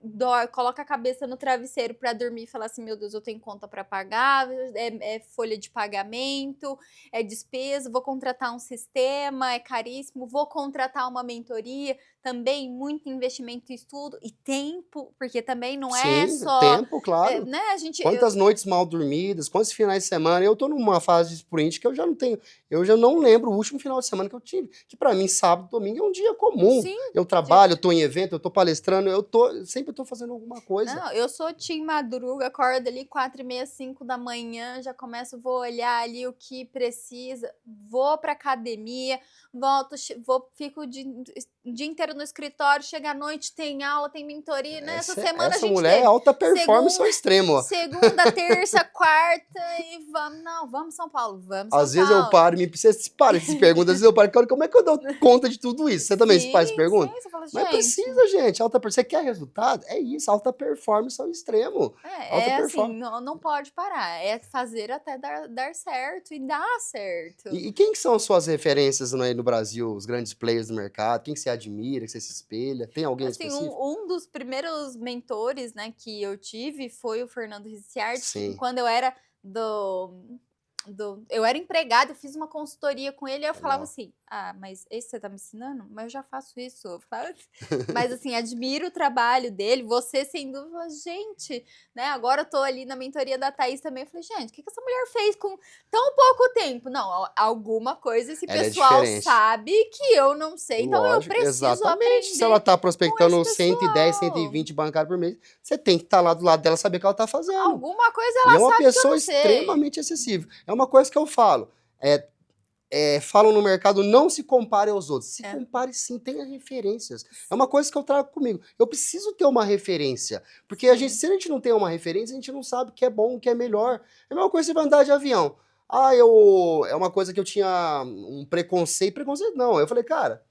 coloca a cabeça no travesseiro para dormir e falar assim, meu Deus, eu tenho conta para pagar, é folha de pagamento, é despesa, vou contratar um sistema, é caríssimo, vou contratar uma mentoria, também muito investimento em estudo e tempo, porque também não é Sim, só, tempo, claro. né, a gente, Quantas noites mal dormidas, quantos finais de semana. Eu tô numa fase de sprint que eu já não tenho, eu já não lembro o último final de semana que eu tive. Que para mim, sábado, domingo é um dia comum. sim, Eu trabalho, eu tô em evento, eu tô palestrando, sempre tô fazendo alguma coisa. não, eu sou Tim Madruga, acordo ali 4h30, 5 da manhã, já começo, vou olhar ali o que precisa, vou pra academia, volto, fico o dia inteiro no escritório, chega à noite, tem aula, tem mentoria, né? Essa semana a Essa gente mulher é teve alta performance ao segunda, extremo, ó. segunda, terça, quarta e vamos, não, vamos São Paulo, vamos São Às vezes eu Paulo. paro, você se para, se pergunta, às vezes eu paro, cara, como é que eu dou conta de tudo isso? Você também se para, se Sim, pergunta? sim, você fala, Mas gente, precisa, gente, você quer resultado? É isso, alta performance ao extremo. Alta é assim, performance. não pode parar, é fazer até dar certo e dar certo. E quem que são as suas referências aí no Brasil, os grandes players do mercado? Quem que você admira, que você se espelha? Tem alguém Assim, específico? um dos primeiros mentores, né, que eu tive foi o Fernando Ricciardi, que Sim, quando eu era eu era empregada, eu fiz uma consultoria com ele, e eu falava legal. assim, mas esse você tá me ensinando? Mas eu já faço isso, eu falo mas assim, admiro o trabalho dele, você sem dúvida, gente, né, agora eu tô ali na mentoria da Thaís também, eu falei, gente, o que essa mulher fez com tão pouco tempo? Não, alguma coisa esse Ela é pessoal diferente. sabe que eu não sei, então eu Lógico, preciso exatamente. Se ela aprender tá com esse prospectando 110, pessoal. 120 bancários por mês, você tem que estar lá do lado dela, saber o que ela tá fazendo. Alguma coisa E é ela uma sabe que eu pessoa não sei. extremamente acessível. É uma coisa que eu falo. Falam no mercado, não se compare aos outros. Se É. compare sim, tenha referências. É uma coisa que eu trago comigo. Eu preciso ter uma referência. Porque Sim. se a gente não tem uma referência, a gente não sabe o que é bom, o que é melhor. É a mesma coisa que você vai andar de avião. É uma coisa que eu tinha um preconceito. Preconceito não. Eu falei, cara,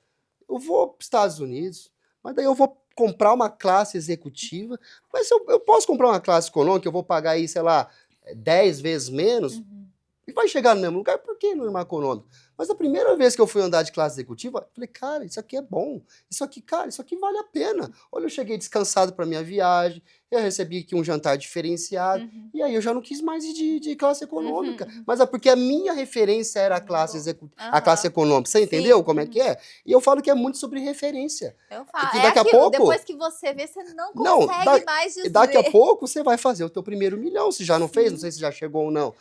eu vou para os Estados Unidos, mas daí eu vou comprar uma classe executiva. Mas eu posso comprar uma classe econômica, eu vou pagar aí, sei lá, 10 vezes menos. Uhum. E vai chegar no mesmo lugar, por que norma econômica? Mas a primeira vez que eu fui andar de classe executiva, eu falei, cara, isso aqui é bom. Isso aqui, cara, isso aqui vale a pena. Olha, eu cheguei descansado para minha viagem, eu recebi aqui um jantar diferenciado, Uhum. e aí eu já não quis mais ir de classe econômica. Uhum. Mas é porque a minha referência era a classe, Mudou. a classe Aham. econômica. Você Sim. entendeu como é que Uhum. é? E eu falo que é muito sobre referência. Eu falo. Que É daqui a aquilo, pouco. depois que você vê, você não Não, consegue mais daqui a desver. pouco você vai fazer o teu primeiro milhão. Se já não fez, não Sim. sei se já chegou ou não.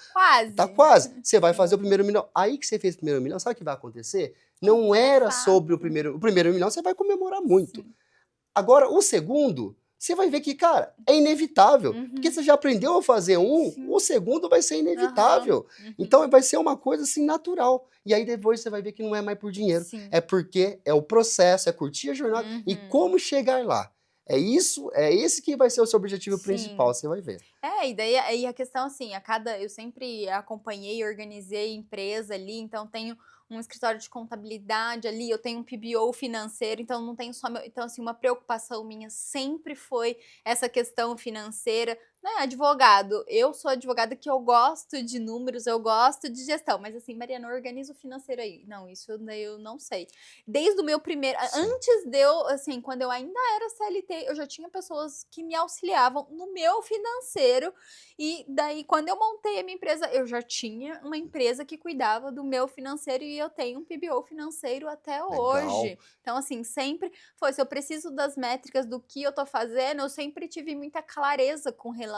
Tá Quase. quase. Você vai fazer o Uhum. primeiro milhão. Aí que você fez o primeiro milhão, sabe o que vai acontecer? Não, Não era fato. sobre o primeiro milhão, você vai comemorar muito. Sim. Agora, o segundo, você vai ver que, cara, é inevitável. Porque Uhum. você já aprendeu a fazer um, Sim. o segundo vai ser Aham. inevitável. Uhum. Então vai ser uma coisa assim natural. E aí depois você vai ver que não é mais por dinheiro. Sim. É porque é o processo, é curtir a jornada e Uhum. como chegar lá. É isso, é esse que vai ser o seu objetivo principal, Sim. você vai ver. É, e daí aí a questão assim, eu sempre acompanhei e organizei empresa ali, então tenho um escritório de contabilidade ali, eu tenho um PBO financeiro, então não tenho só meu, então assim, uma preocupação minha sempre foi essa questão financeira, né? Advogado, eu sou advogada que eu gosto de números, eu gosto de gestão, mas assim, Mariana, organiza o financeiro aí. Não, isso daí eu não sei. Desde o meu primeiro, Sim. antes de eu, assim, quando eu ainda era CLT, eu já tinha pessoas que me auxiliavam no meu financeiro. E daí, quando eu montei a minha empresa, eu já tinha uma empresa que cuidava do meu financeiro e eu tenho um PBO financeiro até Legal. hoje. Então, assim, sempre foi. Se eu preciso das métricas do que eu tô fazendo, eu sempre tive muita clareza com relação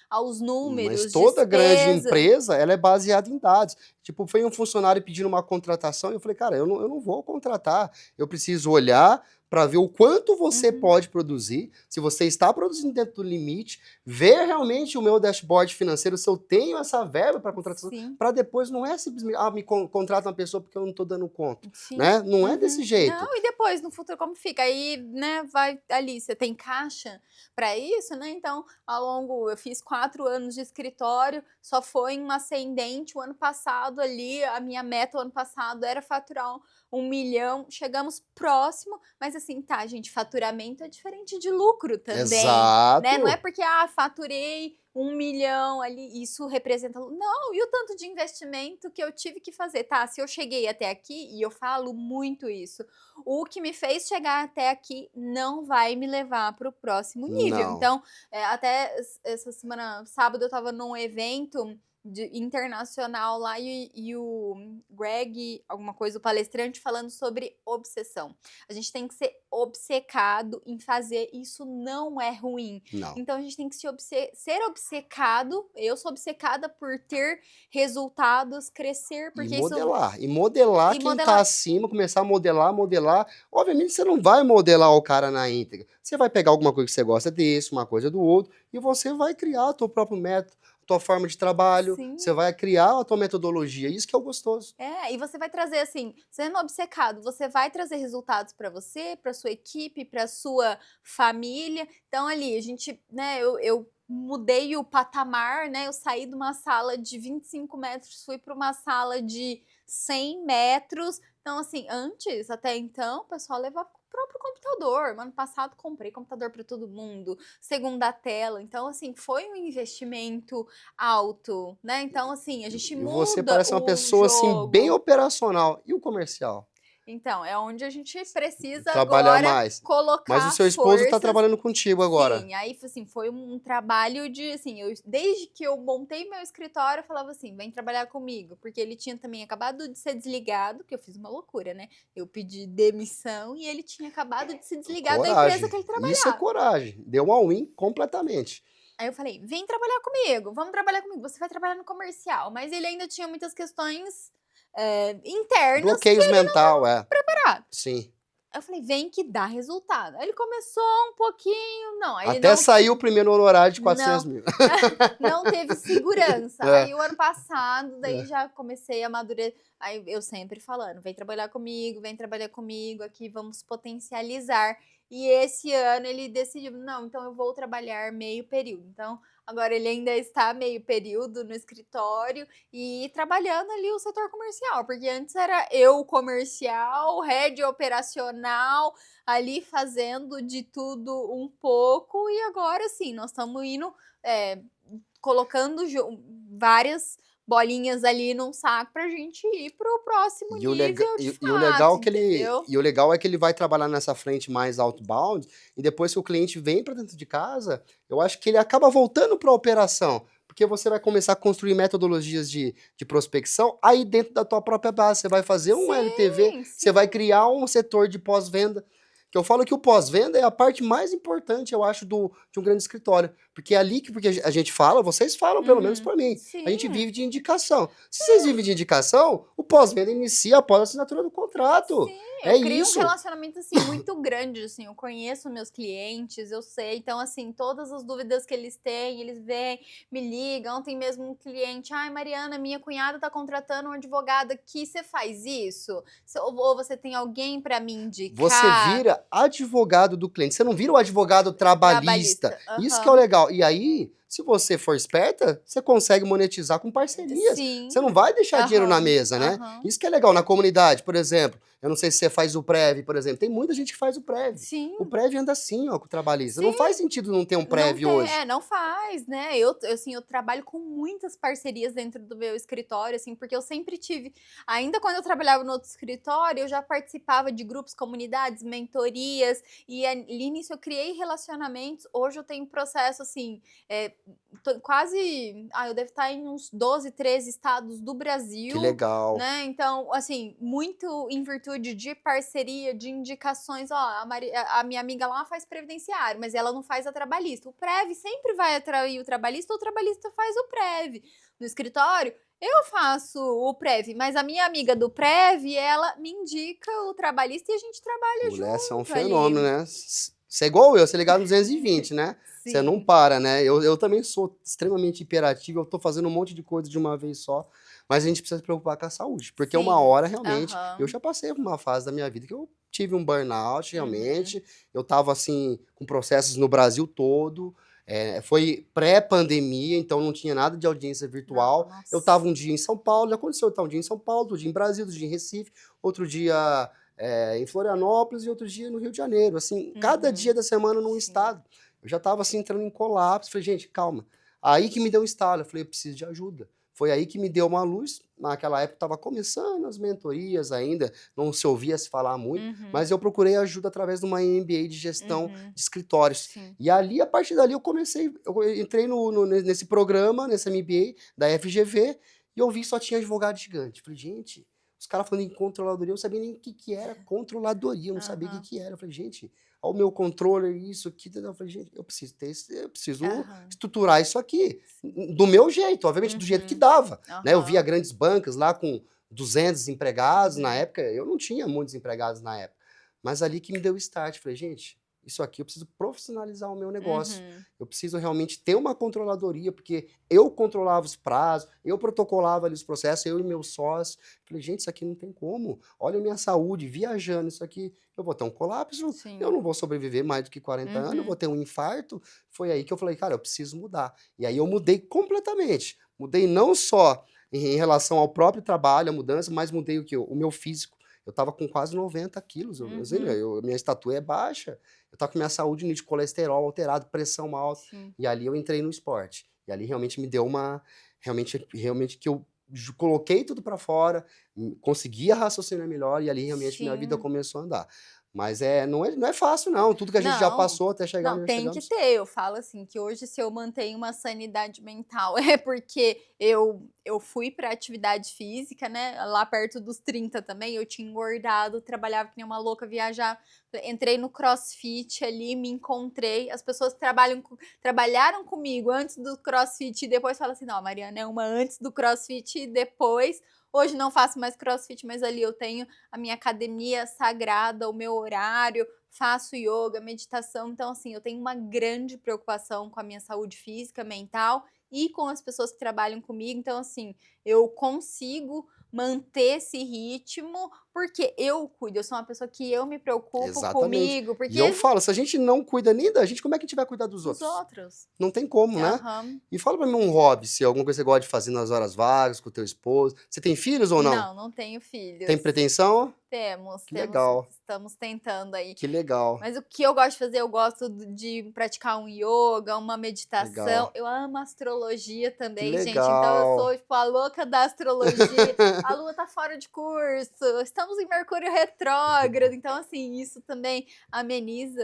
aos Mas números, toda grande despesa. empresa, ela é baseada em dados. Tipo, foi um funcionário pedindo uma contratação e eu falei, cara, eu não vou contratar. Eu preciso olhar para ver o quanto você Uhum, pode produzir, se você está produzindo dentro do limite, ver realmente o meu dashboard financeiro, se eu tenho essa verba para contratação, sim. para depois não é simplesmente, contrata uma pessoa porque eu não estou dando conta, Sim. né? Não é desse Uhum. jeito. Não, e depois, no futuro, como fica? Aí, né, vai ali, você tem caixa para isso, né? Então, eu fiz 4 anos de escritório, só foi um ascendente o ano passado ali, a minha meta o ano passado era faturar 1 milhão, chegamos próximo, mas assim, tá, gente, faturamento é diferente de lucro também, né? Não é Exato. porque, faturei 1 milhão ali, isso representa. Não, e o tanto de investimento que eu tive que fazer, tá? Se eu cheguei até aqui, e eu falo muito isso, o que me fez chegar até aqui não vai me levar para o próximo nível. Não. Então, até essa semana, sábado, eu tava num evento internacional lá e o Greg, alguma coisa, o palestrante, falando sobre obsessão. A gente tem que ser obcecado em fazer, isso não é ruim. Não. Então a gente tem que ser obcecado. Eu sou obcecada por ter resultados, crescer, porque isso. E modelar E quem tá modelar. acima, começar a modelar, modelar. Obviamente você não vai modelar o cara na íntegra. Você vai pegar alguma coisa que você gosta desse, uma coisa do outro, e você vai criar o teu próprio método, a tua forma de trabalho, você Sim. vai criar a tua metodologia. Isso que é o gostoso. E você vai trazer assim, sendo obcecado, você vai trazer resultados para você, para sua equipe, para sua família. Então ali, a gente, né, eu mudei o patamar, né? Eu saí de uma sala de 25 metros, fui para uma sala de 100 metros. Então assim, antes, até então, o pessoal levava o próprio computador. No ano passado comprei computador para todo mundo, segunda tela. Então assim, foi um investimento alto, né? Então, assim, a gente E você muda parece uma o pessoa assim bem jogo. operacional. E o comercial? Então, é onde a gente precisa Trabalhar agora mais. Mas o colocar seu esposo está forças. trabalhando contigo agora. Sim, aí assim, foi um trabalho de assim, desde que eu montei meu escritório, eu falava assim: "Vem trabalhar comigo", porque ele tinha também acabado de ser desligado, que eu fiz uma loucura, né? Eu pedi demissão e ele tinha acabado de se desligar da empresa Coragem. que ele Isso é trabalhava. coragem. Deu uma win completamente. Aí eu falei: "Vem trabalhar comigo, vamos trabalhar comigo, você vai trabalhar no comercial", mas ele ainda tinha muitas questões, internas que Bloqueios ele mental, é. preparado. Sim. Aí eu falei: "Vem que dá resultado". Aí ele começou um pouquinho, não, aí ele Até sair o primeiro honorário de 400 não, mil. não teve segurança. É, Aí o ano passado, daí é. já comecei a amadurecer, aí eu sempre falando: vem trabalhar comigo aqui, vamos potencializar". E esse ano ele decidiu: "Não, então eu vou trabalhar meio período". Então, agora ele ainda está meio período no escritório e trabalhando ali o setor comercial, porque antes era eu comercial, head operacional, ali fazendo de tudo um pouco, e agora sim, nós estamos indo, colocando várias bolinhas ali num saco pra gente ir pro próximo E o, lega, nível de e o legal fato, entendeu? e o legal é que ele vai trabalhar nessa frente mais outbound, e depois que o cliente vem para dentro de casa, eu acho que ele acaba voltando para a operação, porque você vai começar a construir metodologias de prospecção aí dentro da tua própria base. Você vai fazer um LTV, Sim, você vai sim. criar um setor de pós-venda. Que eu falo que o pós-venda é a parte mais importante, eu acho, de um grande escritório. Porque é ali que porque a gente fala, vocês falam, pelo menos Uhum. por mim. A gente Sim. vive de indicação. Se vocês vivem de indicação, o pós-venda inicia após a assinatura do contrato. Sim, eu É crio um isso. relacionamento, assim, muito grande, assim, eu conheço meus clientes, eu sei, então, assim, todas as dúvidas que eles têm, eles vêm, me ligam. Ontem mesmo um cliente: "Ai, Mariana, minha cunhada tá contratando um advogado aqui, você faz isso? Ou você tem alguém para me Você indicar?" vira advogado do cliente. Você não vira o advogado trabalhista. Trabalhista. Isso que é o Aham. legal. E aí, se você for esperta, você consegue monetizar com parcerias. Você não Sim. vai deixar dinheiro na Aham, mesa, né? aham. Isso que é legal na comunidade, por exemplo. Eu não sei se você faz o Prev, por exemplo. Tem muita gente que faz o Prev. O Sim, Prev anda assim, ó, com o trabalhista. Não faz sim. sentido não ter um Não Prev tem, hoje. não faz, né. Eu, assim, eu trabalho com muitas parcerias dentro do meu escritório, assim, porque eu sempre tive, ainda quando eu trabalhava no outro escritório, eu já participava de grupos, comunidades, mentorias, e ali nisso eu criei relacionamentos. Hoje eu tenho um processo, assim, quase, eu devo estar em uns 12, 13 estados do Que Brasil, legal. né, então, assim, muito em virtude de parceria, de indicações. Ó, a minha amiga lá faz previdenciário, mas ela não faz a trabalhista. O Prev sempre vai atrair o trabalhista, ou o trabalhista faz o Prev. No escritório, eu faço o Prev, mas a minha amiga do Prev, ela me indica o trabalhista e a gente trabalha Mulher, você é um junto fenômeno, ali. né? Você é igual eu, você é ligado no 220, né? Você não Sim, para, né? Eu também sou extremamente hiperativo, eu tô fazendo um monte de coisa de uma vez só, mas a gente precisa se preocupar com a saúde, porque uma sim. hora realmente, eu Aham. já passei por uma fase da minha vida que eu tive um burnout, Uhum. realmente, eu tava assim, com processos no Brasil todo, foi pré-pandemia, então não tinha nada de audiência virtual, eu Nossa. tava um dia em São Paulo, já aconteceu, eu tava um dia em São Paulo, outro dia em Brasília, outro dia em Recife, outro dia em Florianópolis e outro dia no Rio de Janeiro, assim, cada dia Uhum. da semana num Sim. estado. Eu já estava assim entrando em colapso, falei, gente, calma. Aí que me deu um estalo, eu falei, eu preciso de ajuda. Foi aí que me deu uma luz. Naquela época estava começando as mentorias ainda, não se ouvia se falar muito, Uhum. mas eu procurei ajuda através de uma MBA de gestão Uhum. de escritórios. Sim. E ali, a partir dali, eu entrei nesse programa, nesse MBA da FGV, e eu vi que só tinha advogado gigante. Falei, gente, os caras falando em controladoria, eu não sabia nem o que, que era controladoria, eu não sabia o que, Aham. que era. Eu falei, gente, ao meu controller, isso aqui. Eu falei, gente, eu preciso ter eu preciso Aham. estruturar isso aqui. Sim. Do meu jeito, obviamente, do jeito que Uhum. dava. Né? Eu via Aham. grandes bancas lá com 200 empregados na Uhum. época, eu não tinha muitos empregados na época. Mas ali que me deu o start. Falei, gente, isso aqui eu preciso profissionalizar o meu negócio. Uhum. Eu preciso realmente ter uma controladoria, porque eu controlava os prazos, eu protocolava ali os processos, eu e meus sócios. Falei, gente, isso aqui não tem como. Olha a minha saúde, viajando, isso aqui, eu vou ter um colapso, eu Sim. não vou sobreviver mais do que 40 anos, eu vou Uhum. ter um infarto. Foi aí que eu falei, cara, eu preciso mudar. E aí eu mudei completamente. Mudei não só em relação ao próprio trabalho, a mudança, mas mudei o que? O meu físico. Eu estava com quase 90 quilos, Uhum. minha estatura é baixa, eu estava com minha saúde de colesterol alterado, pressão alta, Sim. e ali eu entrei no esporte. E ali realmente me deu realmente que eu coloquei tudo para fora, conseguia raciocinar melhor, e ali realmente minha vida Sim. começou a andar. Mas não é fácil não, tudo que a gente já Não, passou até chegar não, onde nós tem que chegamos. ter. Eu falo assim que hoje, se eu mantenho uma sanidade mental, é porque eu fui para atividade física, né, lá perto dos 30 também. Eu tinha engordado, trabalhava que nem uma louca, viajava, entrei no crossfit ali, me encontrei. As pessoas que trabalharam comigo antes do crossfit e depois falam assim: "Não, a Mariana é uma antes do crossfit e depois". Hoje não faço mais crossfit, mas ali eu tenho a minha academia sagrada, o meu horário, faço yoga, meditação. Então, assim, eu tenho uma grande preocupação com a minha saúde física, mental e com as pessoas que trabalham comigo. Então, assim, eu consigo manter esse ritmo porque eu cuido, eu sou uma pessoa que eu me preocupo Exatamente. comigo, E eu porque falo, se a gente não cuida nem da gente, como é que a gente vai cuidar dos os outros? outros. Não tem como, né? Aham. E fala pra mim um hobby, se alguma coisa que você gosta de fazer nas horas vagas com o teu esposo. Você tem filhos ou não? Não, não tenho Tem filhos. pretensão? Temos, Que temos, legal, estamos tentando aí. que legal, Mas o que eu gosto de fazer, eu gosto de praticar um yoga, uma meditação. legal, Eu amo astrologia que também, gente. Então eu legal. sou tipo a louca da astrologia. A lua tá fora de curso, estamos em Mercúrio retrógrado. Então, assim, isso também ameniza.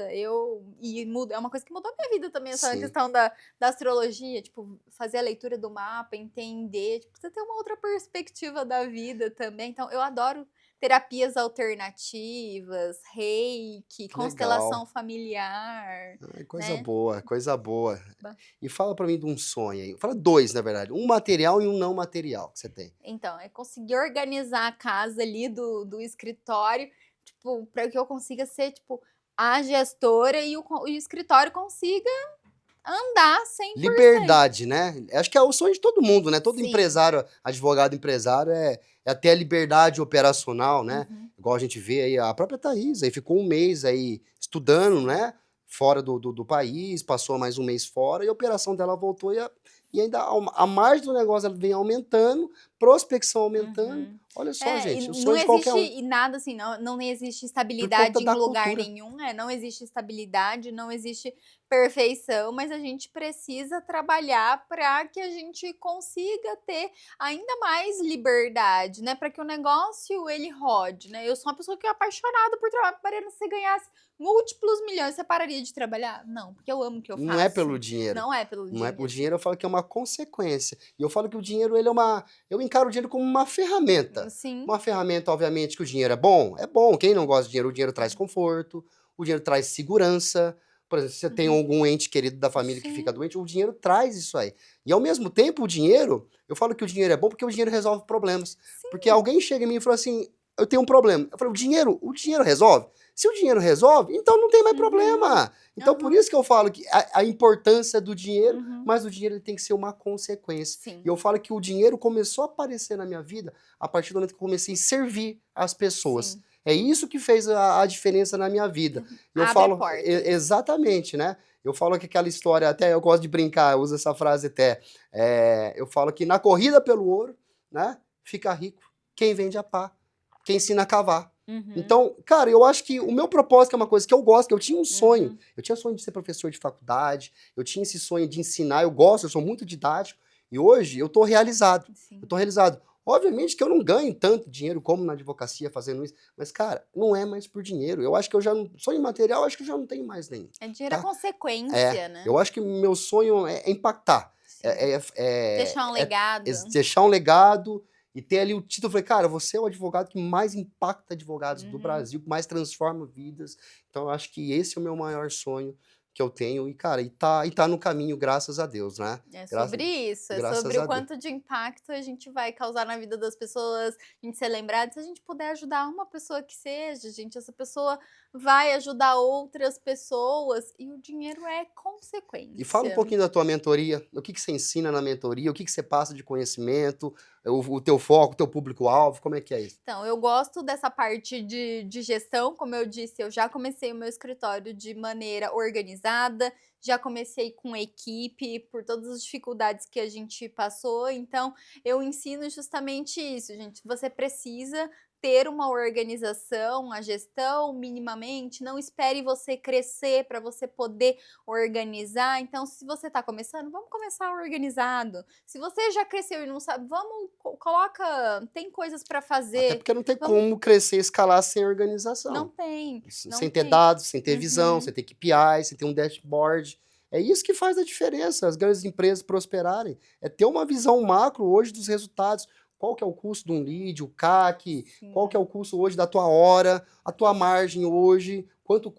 E muda, é uma coisa que mudou a minha vida também, essa Sim, questão da astrologia, tipo, fazer a leitura do mapa, entender, tipo, você ter uma outra perspectiva da vida também. Então, eu adoro terapias alternativas, reiki, que legal. constelação familiar, Ai, coisa né. boa, coisa boa. Ba E fala pra mim de um sonho aí. Fala 2, na verdade. Um material e um não material que você tem. Então, é conseguir organizar a casa ali do escritório, tipo, para que eu consiga ser, tipo, a gestora e o escritório consiga andar 100%. Liberdade, né? Acho que é o sonho de todo mundo, né? Todo Sim. empresário, advogado empresário, é ter a liberdade operacional, né? Uhum. Igual a gente vê aí, a própria Thaís aí ficou um mês aí estudando, Sim. né? Fora do país, passou mais um mês fora e a operação dela voltou e ainda a margem do negócio ela vem aumentando, prospecção aumentando. Uhum. Olha só, É, e gente, o não sonho de qualquer existe um, e nada assim, não existe por conta estabilidade em da lugar cultura. nenhum, não existe estabilidade, não existe perfeição, mas a gente precisa trabalhar para que a gente consiga ter ainda mais liberdade, né, para que o negócio ele rode, né. Eu sou uma pessoa que é apaixonada por trabalhar, Mariana, se você ganhasse múltiplos milhões, você pararia de trabalhar? Não, porque eu amo o que eu Não é faço, pelo dinheiro. não é pelo Não é pelo dinheiro. dinheiro, eu falo que é uma consequência. E eu falo que o dinheiro, ele é uma. Eu encaro o dinheiro como uma ferramenta. Sim. Uma ferramenta, obviamente, que o dinheiro é bom. É bom. Quem não gosta de dinheiro, o dinheiro traz conforto, o dinheiro traz segurança. Por exemplo, se você tem Uhum. algum ente querido da família que fica Sim, doente, o dinheiro traz isso aí. E ao mesmo tempo, o dinheiro, eu falo que o dinheiro é bom porque o dinheiro resolve problemas. Porque sim. alguém chega em mim e fala assim: eu tenho um problema. Eu falo, o dinheiro resolve? Se o dinheiro resolve, então não tem mais Uhum. problema. Então, por Aham. isso que eu falo que a importância do dinheiro, Uhum. mas o dinheiro ele tem que ser uma consequência. E Sim, eu falo que o dinheiro começou a aparecer na minha vida a partir do momento que eu comecei a servir as pessoas. sim. É isso que fez a diferença na minha vida. E eu Abre falo, portas. exatamente, né? Eu falo que aquela história, até eu gosto de brincar, eu uso essa frase até. Eu falo que na corrida pelo ouro, né? Fica rico quem vende a pá, quem ensina a cavar. Uhum, Então, cara, eu acho que o meu propósito é uma coisa que eu gosto, que eu tinha um sonho. uhum. Eu tinha sonho de ser professor de faculdade, eu tinha esse sonho de ensinar, eu gosto, eu sou muito didático. E hoje eu tô realizado. Eu Sim. tô realizado. Obviamente que eu não ganho tanto dinheiro como na advocacia fazendo isso, mas, cara, não é mais por dinheiro. Eu acho que eu já não. Sonho material, eu acho que eu já não tenho mais nenhum, É dinheiro é tá? consequência, Eu né. acho que meu sonho é impactar. Sim. É, é, é, Deixar um é- é legado. deixar um legado e ter ali o título. Eu falei, cara, você é o advogado que mais impacta advogados do Uhum. Brasil, que mais transforma vidas. Então, eu acho que esse é o meu maior sonho que eu tenho. E, cara, e tá no caminho, graças a Deus, né? É Graças, sobre isso, é graças sobre o a Deus. quanto de impacto a gente vai causar na vida das pessoas, a gente ser lembrado. Se a gente puder ajudar uma pessoa que seja, gente, essa pessoa vai ajudar outras pessoas e o dinheiro é E fala um consequência. pouquinho da tua mentoria. O que você ensina na mentoria? O que você passa de conhecimento? O teu foco, o teu público-alvo? Como é que é isso? Então, eu gosto dessa parte de gestão, como eu disse, eu já comecei o meu escritório de maneira organizada, já comecei com equipe, por todas as dificuldades que a gente passou, então eu ensino justamente isso, gente. Você precisa ter uma organização, a gestão minimamente, não espere você crescer para você poder organizar. Então, se você está começando, vamos começar organizado. Se você já cresceu e não sabe, vamos coloca, tem coisas para Até fazer, porque não tem vamos, como crescer e escalar sem não organização. tem, não Sem ter tem. dados, sem ter visão, Uhum, sem ter KPI, sem ter um dashboard. É isso que faz a diferença, as grandes empresas prosperarem. É ter uma visão macro hoje dos resultados. Qual que é o custo de um lead, o CAC, qual que é sim. o custo hoje da tua hora, a tua margem hoje, quanto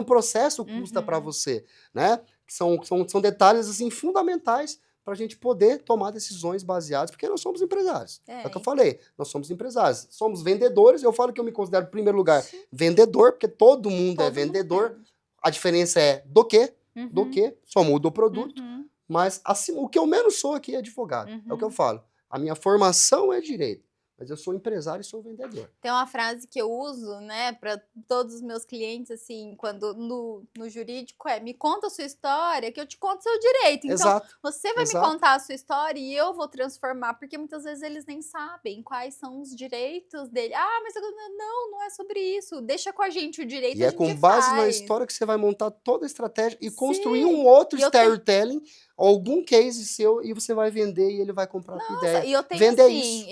um processo custa para Uhum. você, né? São detalhes assim fundamentais para a gente poder tomar decisões baseadas, porque nós somos empresários. É o que eu É, falei, nós somos empresários. Somos vendedores, eu falo que eu me considero, em primeiro lugar, sim, vendedor, porque todo mundo é todo mundo vendedor. vende. A diferença é do quê? Do Uhum, quê? Só muda o produto. uhum, Mas acima, o que eu menos sou aqui é advogado. É o que eu uhum. falo. A minha formação é direito. mas eu sou empresário e sou vendedor. Tem uma frase que eu uso, né, para todos os meus clientes, assim, quando no jurídico me conta a sua história que eu te conto o seu direito. Então, Exato, você vai me exato. contar a sua história e eu vou transformar, porque muitas vezes eles nem sabem quais são os direitos dele. Ah, mas não é sobre isso. Deixa com a gente o direito, E a é gente com base na faz. história que você vai montar toda a estratégia e construir um Sim. outro E eu tenho storytelling, algum case seu, e você vai vender e ele vai comprar a tua Nossa, ideia. e eu tenho Vender é assim, isso.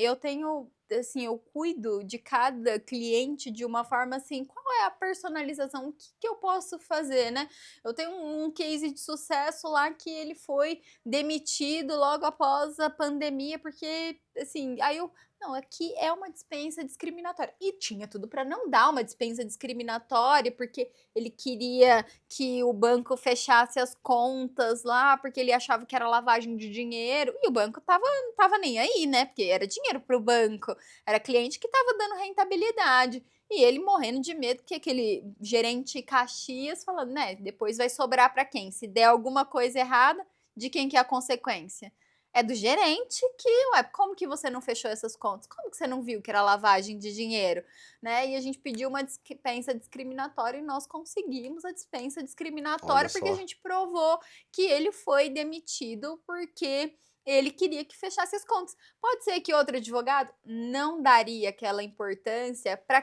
eu cuido de cada cliente de uma forma assim, qual é a personalização? O que que eu posso fazer, né? Eu tenho um case de sucesso lá que ele foi demitido logo após a pandemia, porque assim, aí eu não, aqui é uma dispensa discriminatória. E tinha tudo para não dar uma dispensa discriminatória, porque ele queria que o banco fechasse as contas lá, porque ele achava que era lavagem de dinheiro, e o banco não tava nem aí, né? Porque era dinheiro para o banco, era cliente que estava dando rentabilidade. E ele morrendo de medo que aquele gerente Caxias falando, né? Depois vai sobrar para quem? Se der alguma coisa errada, de quem que é a consequência? É do gerente que, ué, como que você não fechou essas contas? Como que você não viu que era lavagem de dinheiro? Né? E a gente pediu uma dispensa discriminatória e nós conseguimos a dispensa Olha discriminatória porque a só. gente provou que ele foi demitido porque ele queria que fechasse as contas. Pode ser que outro advogado não daria aquela importância para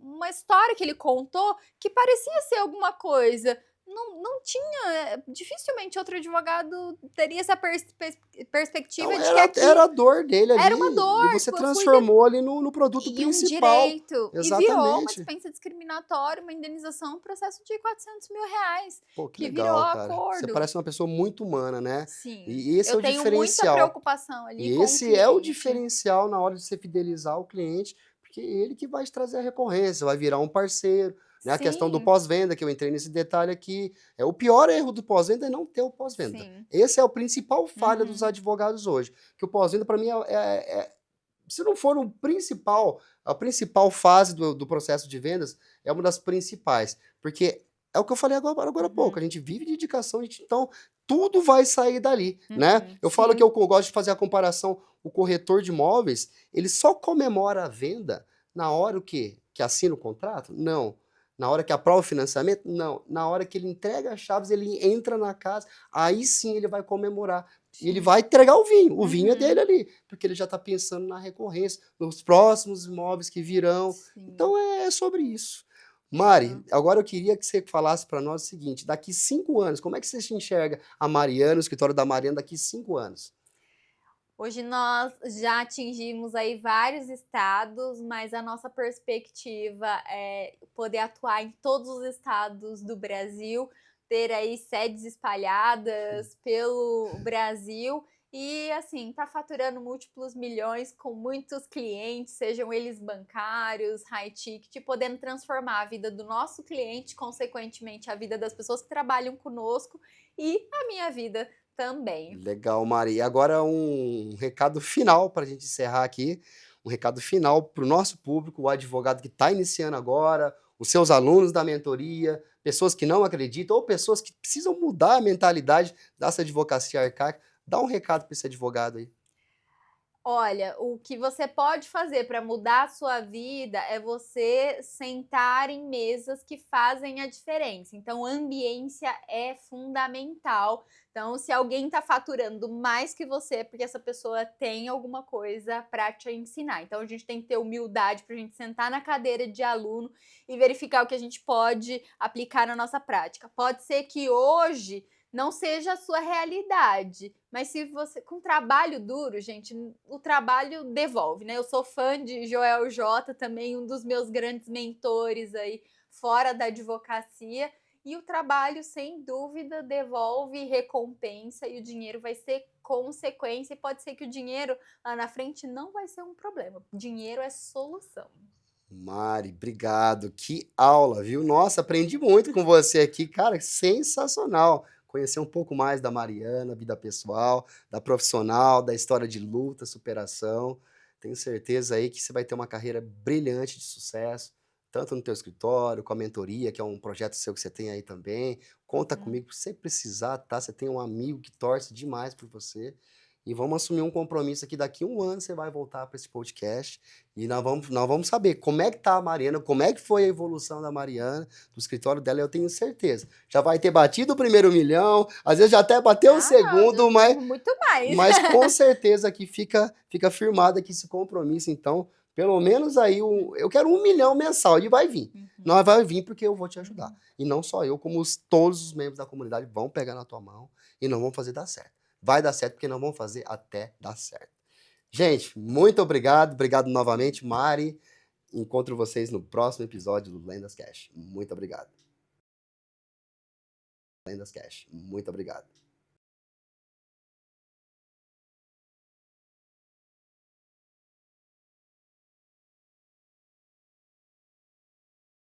uma história que ele contou que parecia ser alguma coisa. Não tinha, dificilmente outro advogado teria essa Então perspectiva de que era aqui a dor dele era uma ali e dor, você tipo, eu fui transformou ali no produto e um principal. direito, e virou uma Exatamente. dispensa discriminatória, uma indenização, um processo de R$ 400.000, Pô, que que virou legal, cara. Você acordo. parece uma pessoa muito humana, né? Sim, E esse é eu o tenho muita diferencial. preocupação ali E com o esse é o cliente. diferencial na hora de você fidelizar o cliente, porque é ele que vai te trazer a recorrência, vai virar um parceiro, né? A questão do Sim, pós-venda, que eu entrei nesse detalhe aqui, é o pior erro do pós-venda é não ter o pós-venda. sim. Esse é o principal falha dos Uhum, advogados hoje, que o pós-venda para mim se não for o principal, a principal fase do processo de vendas, é uma das principais, porque é o que eu falei agora há pouco, a uhum, gente vive de indicação, então tudo vai sair dali, né? uhum. Eu falo que Sim. eu gosto de fazer a comparação, o corretor de imóveis, ele só comemora a venda na hora o quê? Que assina o contrato? Não. Na hora que aprova o financiamento? Não. Na hora que ele entrega as chaves, ele entra na casa, aí sim ele vai comemorar. E ele vai Sim. entregar o vinho é dele Uhum, ali, porque ele já está pensando na recorrência, nos próximos imóveis que virão. sim. Então é sobre isso. Mari, Não. agora eu queria que você falasse para nós o seguinte: daqui 5 anos, como é que você se enxerga a Mariana, o escritório da Mariana, daqui 5 anos? Hoje nós já atingimos aí vários estados, mas a nossa perspectiva é poder atuar em todos os estados do Brasil, ter aí sedes espalhadas pelo Brasil e assim, tá faturando múltiplos milhões com muitos clientes, sejam eles bancários, high ticket, podendo transformar a vida do nosso cliente, consequentemente a vida das pessoas que trabalham conosco e a minha vida também. Legal, Mari. E agora um recado final para a gente encerrar aqui, um recado final para o nosso público, o advogado que está iniciando agora, os seus alunos da mentoria, pessoas que não acreditam ou pessoas que precisam mudar a mentalidade dessa advocacia arcaica. Dá um recado para esse advogado aí. Olha, o que você pode fazer para mudar a sua vida é você sentar em mesas que fazem a diferença. Então, ambiência é fundamental. Então, se alguém está faturando mais que você, é porque essa pessoa tem alguma coisa para te ensinar. Então, a gente tem que ter humildade para a gente sentar na cadeira de aluno e verificar o que a gente pode aplicar na nossa prática. Pode ser que hoje não seja a sua realidade. Mas se você, com trabalho duro, gente, o trabalho devolve, né? Eu sou fã de Joel J, também um dos meus grandes mentores aí fora da advocacia. E o trabalho, sem dúvida, devolve recompensa e o dinheiro vai ser consequência. E pode ser que o dinheiro lá na frente não vai ser um problema. Dinheiro é solução. Mari, obrigado. Que aula, viu? Nossa, aprendi muito com você aqui, cara, sensacional. Conhecer um pouco mais da Mariana, vida pessoal, da profissional, da história de luta, superação. Tenho certeza aí que você vai ter uma carreira brilhante de sucesso, tanto no teu escritório, com a mentoria, que é um projeto seu que você tem aí também. Conta Uhum. comigo se você precisar, tá? Você tem um amigo que torce demais por você. e vamos assumir um compromisso aqui. Daqui 1 ano você vai voltar para esse podcast e nós vamos saber como é que tá a Mariana, como é que foi a evolução da Mariana, do escritório dela, eu tenho certeza. Já vai ter batido o primeiro milhão, às vezes já até bateu o segundo, muito mais. mas com certeza aqui fica firmado aqui esse compromisso. Então, pelo menos aí, eu quero 1 milhão mensal e vai vir. Nós vai vir porque eu vou te ajudar. E não só eu, como todos os membros da comunidade vão pegar na tua mão e não vão fazer dar certo. Vai dar certo porque nós vamos fazer até dar certo. Gente, muito obrigado. Obrigado novamente, Mari. Encontro vocês no próximo episódio do Lendas Cash. Muito obrigado. Lendas Cash. Muito obrigado.